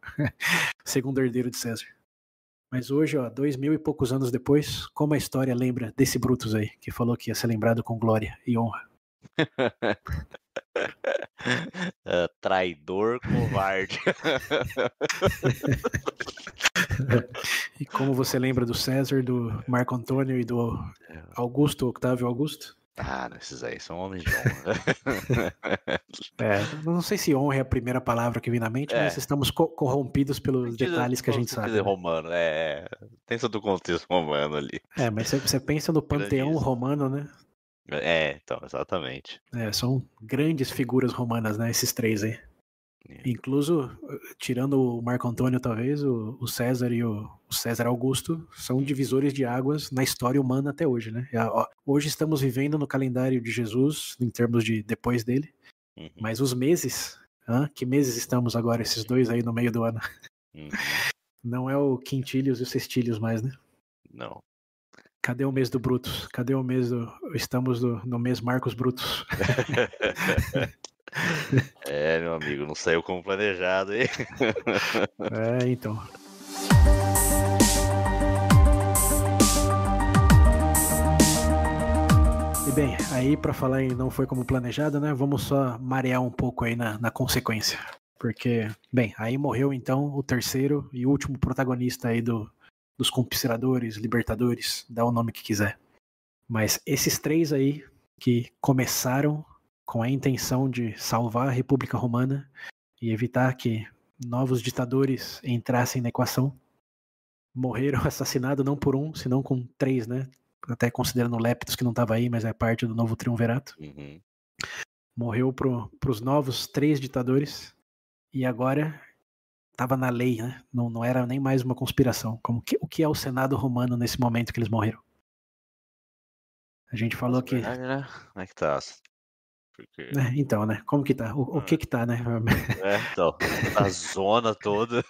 segundo herdeiro de César. Mas hoje, 2000 e poucos anos depois, como a história lembra desse Brutus aí, que falou que ia ser lembrado com glória e honra? Traidor, covarde. E como você lembra do César, do Marco Antônio e do Augusto, Octávio Augusto? Esses aí são homens de honra. Não sei se honra é a primeira palavra que vem na mente, mas estamos corrompidos pelos detalhes que a gente sabe. Né? Romano, tem todo o contexto romano ali. Mas você pensa no panteão romano, né? Então, exatamente. São grandes figuras romanas, né? Esses três aí. Incluso, tirando o Marco Antônio, talvez, o César e o César Augusto são divisores de águas na história humana até hoje, né? Hoje estamos vivendo no calendário de Jesus, em termos de depois dele, mas os meses, que meses estamos agora, esses dois aí no meio do ano? Não é o Quintílios e o Sextílios mais, né? Não. Cadê o mês do Brutus? Cadê o mês do... Estamos no mês Marcos Brutus. Meu amigo, não saiu como planejado, hein? Então. E bem, aí pra falar em não foi como planejado, né? Vamos só marear um pouco aí na consequência. Porque, bem, aí morreu então o terceiro e último protagonista aí dos conspiradores, libertadores, dá o nome que quiser. Mas esses três aí que começaram com a intenção de salvar a República Romana e evitar que novos ditadores entrassem na equação, morreram assassinados não por um, senão com três, né? Até considerando o Leptos, que não estava aí, mas é parte do novo triunvirato. Morreu pros novos 3 ditadores e agora estava na lei, né? Não era nem mais uma conspiração. O que é o Senado romano nesse momento que eles morreram? A gente falou que... Verdade, né? Como é que tá? Porque... Então, né? Como que tá? O que tá, né? Então, a zona toda.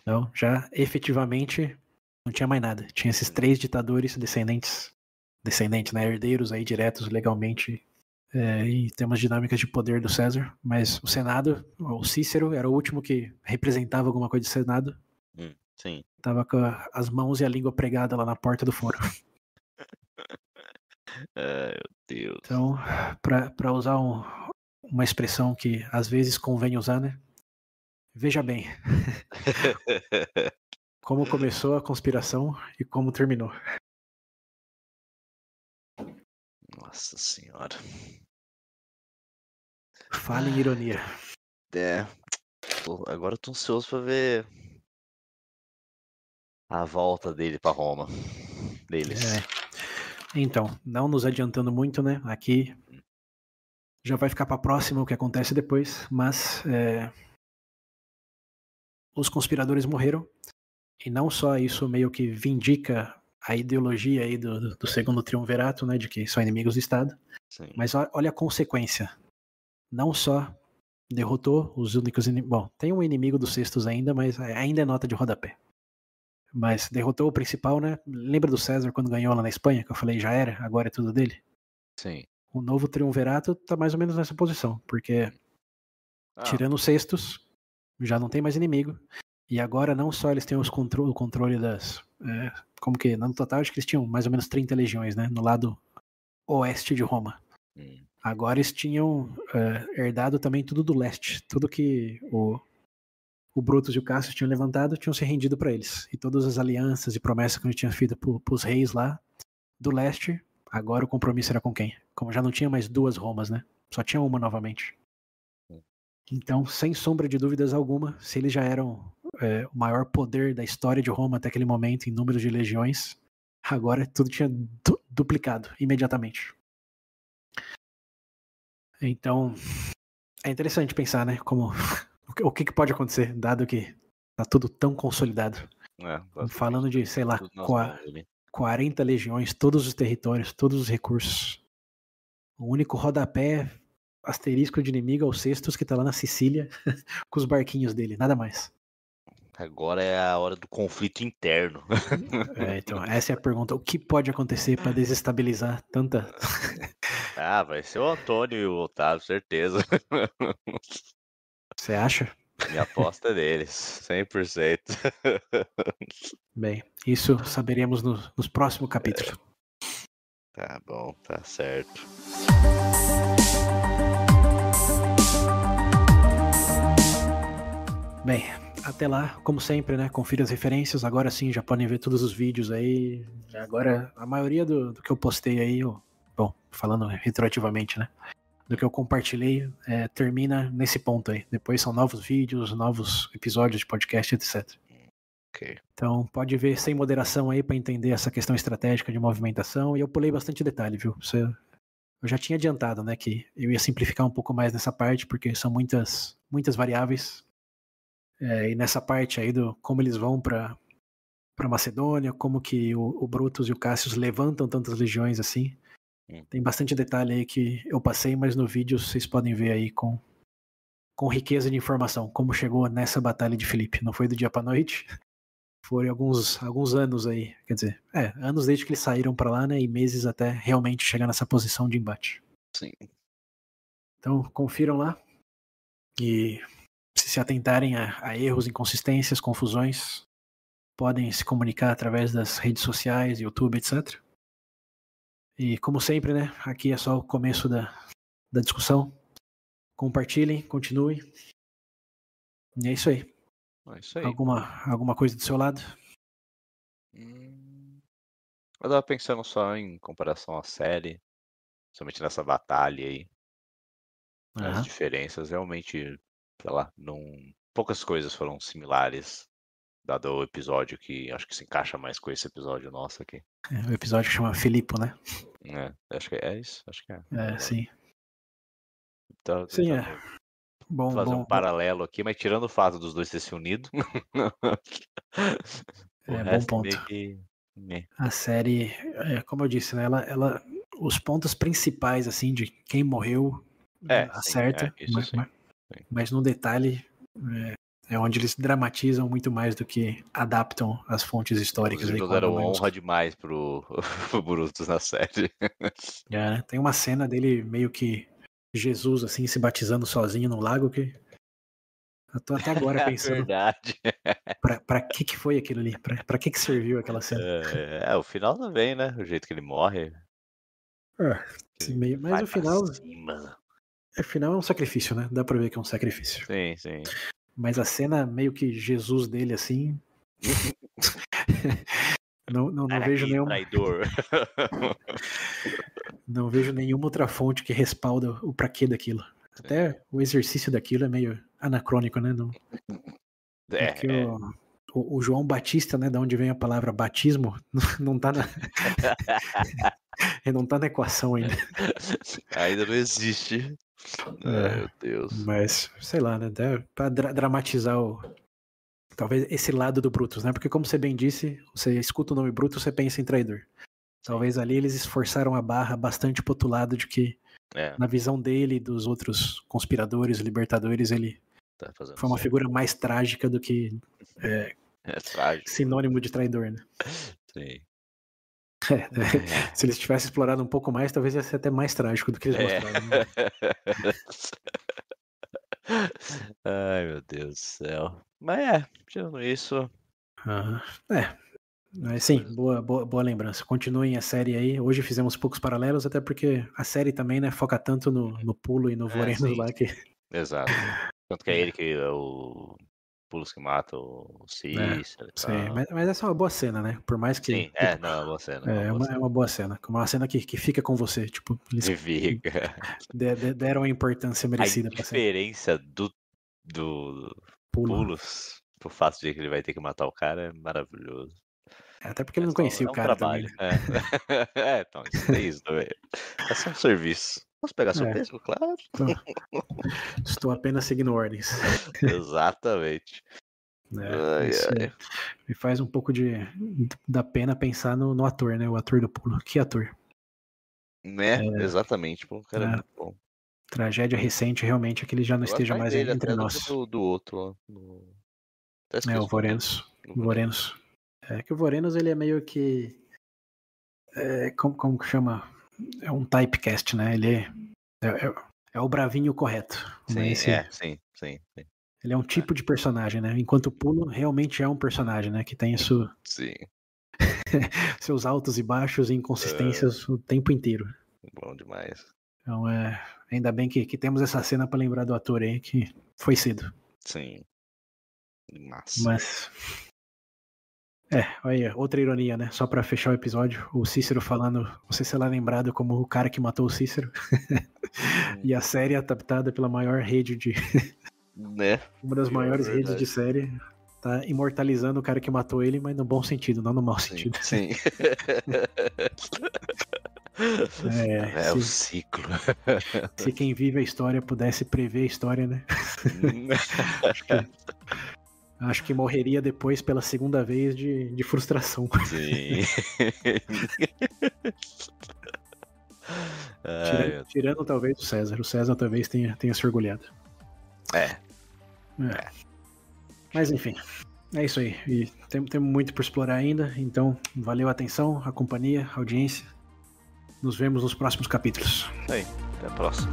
Então, já efetivamente não tinha mais nada. Tinha esses 3 ditadores descendentes, né? Herdeiros aí diretos legalmente em termos dinâmicas de poder do César, mas o Senado, o Cícero, era o último que representava alguma coisa do Senado. Sim. Tava com as mãos e a língua pregada lá na porta do foro. Meu Deus. Então, para usar uma expressão que às vezes convém usar, né? Veja bem. Como começou a conspiração e como terminou. Nossa senhora. Fala em ironia. Agora eu tô ansioso pra ver a volta dele pra Roma. Deles. Então, não nos adiantando muito, né? Aqui já vai ficar pra próxima o que acontece depois, mas os conspiradores morreram, e não só isso meio que vindica a ideologia aí do segundo triunvirato, né? De que são inimigos do Estado. Sim. Mas olha a consequência. Não só derrotou os únicos inimigos. Bom, tem um inimigo dos sextos ainda, mas ainda é nota de rodapé. Mas derrotou o principal, né? Lembra do César quando ganhou lá na Espanha? Que eu falei, já era, agora é tudo dele? Sim. O novo triunvirato tá mais ou menos nessa posição, porque tirando os sextos, já não tem mais inimigo. E agora não só eles têm o controle das... como que, no total, acho que eles tinham mais ou menos 30 legiões, né? No lado oeste de Roma. Agora eles tinham herdado também tudo do leste. Tudo que o Brutus e o Cassius tinham levantado tinham se rendido para eles. E todas as alianças e promessas que a gente tinha feito pros reis lá do leste, agora o compromisso era com quem? Como já não tinha mais duas Romas, né? Só tinha uma novamente. Então, sem sombra de dúvidas alguma, se eles já eram o maior poder da história de Roma até aquele momento em número de legiões, agora tudo tinha duplicado imediatamente. Então, é interessante pensar, né? Como o que pode acontecer, dado que tá tudo tão consolidado. Falando de, sei lá, 40 legiões, todos os territórios, todos os recursos. O único rodapé asterisco de inimigo é o Sextus, que tá lá na Sicília, com os barquinhos dele, nada mais. Agora é a hora do conflito interno. Então, essa é a pergunta. O que pode acontecer para desestabilizar tanta... Vai ser o Antônio e o Otávio, certeza. Você acha? Minha aposta é deles, 100%. Bem, isso saberemos nos próximos capítulos. Tá bom, tá certo. Bem, até lá, como sempre, né? Confira as referências. Agora sim, já podem ver todos os vídeos aí. Agora, a maioria do que eu postei aí, bom, falando retroativamente, né? Do que eu compartilhei, termina nesse ponto aí. Depois são novos vídeos, novos episódios de podcast, etc. Okay. Então, pode ver sem moderação aí para entender essa questão estratégica de movimentação. E eu pulei bastante detalhe, viu? Eu já tinha adiantado, né? Que eu ia simplificar um pouco mais nessa parte, porque são muitas variáveis. E nessa parte aí do como eles vão para Macedônia, como que o Brutus e o Cassius levantam tantas legiões assim. Tem bastante detalhe aí que eu passei, mas no vídeo vocês podem ver aí com riqueza de informação, como chegou nessa batalha de Filipe. Não foi do dia para noite, foram alguns anos aí, quer dizer, anos desde que eles saíram para lá, né, e meses até realmente chegar nessa posição de embate. Sim. Então, confiram lá e se atentarem a erros, inconsistências, confusões, podem se comunicar através das redes sociais, YouTube, etc. E como sempre, né, aqui é só o começo da discussão. Compartilhem, continuem. E é isso aí. É isso aí. Alguma coisa do seu lado? Eu tava pensando só em comparação à série, somente nessa batalha aí. As diferenças realmente, sei lá, poucas coisas foram similares, dado o episódio que acho que se encaixa mais com esse episódio nosso aqui. O episódio que chama Filipe, né? Acho que é isso, acho que é. Sim. Então, sim, Bom, fazer um paralelo aqui, mas tirando o fato dos dois terem se unido. Bom ponto. A série, como eu disse, né, ela os pontos principais assim de quem morreu acerta, mas no detalhe é onde eles dramatizam muito mais do que adaptam as fontes históricas. Eles deram honra demais pro Brutus na série. Tem uma cena dele meio que Jesus assim se batizando sozinho no lago que eu tô até agora pensando. É verdade. Pra que foi aquilo ali? Pra que serviu aquela cena? O final também, né? O jeito que ele morre. Mas o final. O final é um sacrifício, né? Dá pra ver que é um sacrifício. Sim, sim. Mas a cena meio que Jesus dele assim. Não vejo nenhum. Traidor. Não vejo nenhuma outra fonte que respalda o pra quê daquilo. Até o exercício daquilo é meio anacrônico, né? Porque o João Batista, né? Da onde vem a palavra batismo, não tá na. Ele não tá na equação ainda. Ainda não existe. Ai, meu Deus. Mas, sei lá, né? Pra dramatizar talvez esse lado do Brutus, né? Porque como você bem disse, você escuta o nome Brutus, você pensa em traidor. Talvez ali eles esforçaram a barra bastante pro outro lado de que, na visão dele e dos outros conspiradores, libertadores, ele foi uma figura mais trágica do que sinônimo de traidor, né? Sim. Se eles tivessem explorado um pouco mais, talvez ia ser até mais trágico do que eles mostraram. Né? Ai, meu Deus do céu. Mas tirando isso. Mas sim, boa lembrança. Continuem a série aí. Hoje fizemos poucos paralelos, até porque a série também, né, foca tanto no Pulo e no Vorenos lá que. Exato. Tanto que é ele que é o Pulos que mata o Cícero. Sim, mas essa é uma boa cena, né? Por mais que. Sim, não, é uma boa cena. É uma boa cena. Uma cena que fica com você. Tipo, eles deram a importância merecida pra cena. A diferença do Pulos, por fato de que ele vai ter que matar o cara, é maravilhoso. Até porque ele não conhecia o cara trabalho. também. Né? Então, isso é isso também. É só um serviço. Posso pegar seu peso? Claro. Estou apenas seguindo ordens. Exatamente. Me faz um pouco da pena pensar no ator, né? O ator do Pulo. Que ator? Né? Exatamente. Pô, o cara é muito bom. Tragédia recente, realmente, é que ele já não esteja mais entre nós. Do outro lá. O Vorenos. É que o Vorenos, ele é meio que... como que chama? É um typecast, né? Ele é o bravinho correto. Sim, sim. Ele é um tipo de personagem, né? Enquanto o Pulo realmente é um personagem, né? Que tem seus altos e baixos e inconsistências o tempo inteiro. Bom demais. Então, ainda bem que temos essa cena pra lembrar do ator aí, que foi cedo. Sim. Massa. Mas... olha, outra ironia, né? Só pra fechar o episódio, o Cícero falando, você será lembrado como o cara que matou o Cícero. E a série adaptada pela maior rede de... Né? Uma das maiores redes de série tá imortalizando o cara que matou ele, mas no bom sentido, não no mau sentido. Sim. O ciclo. Se quem vive a história pudesse prever a história, né? Acho que morreria depois pela segunda vez de frustração. Sim. Tirando talvez o César. O César talvez tenha se orgulhado. Mas enfim, é isso aí. E temos muito por explorar ainda. Então, valeu a atenção, a companhia, a audiência. Nos vemos nos próximos capítulos. Até a próxima.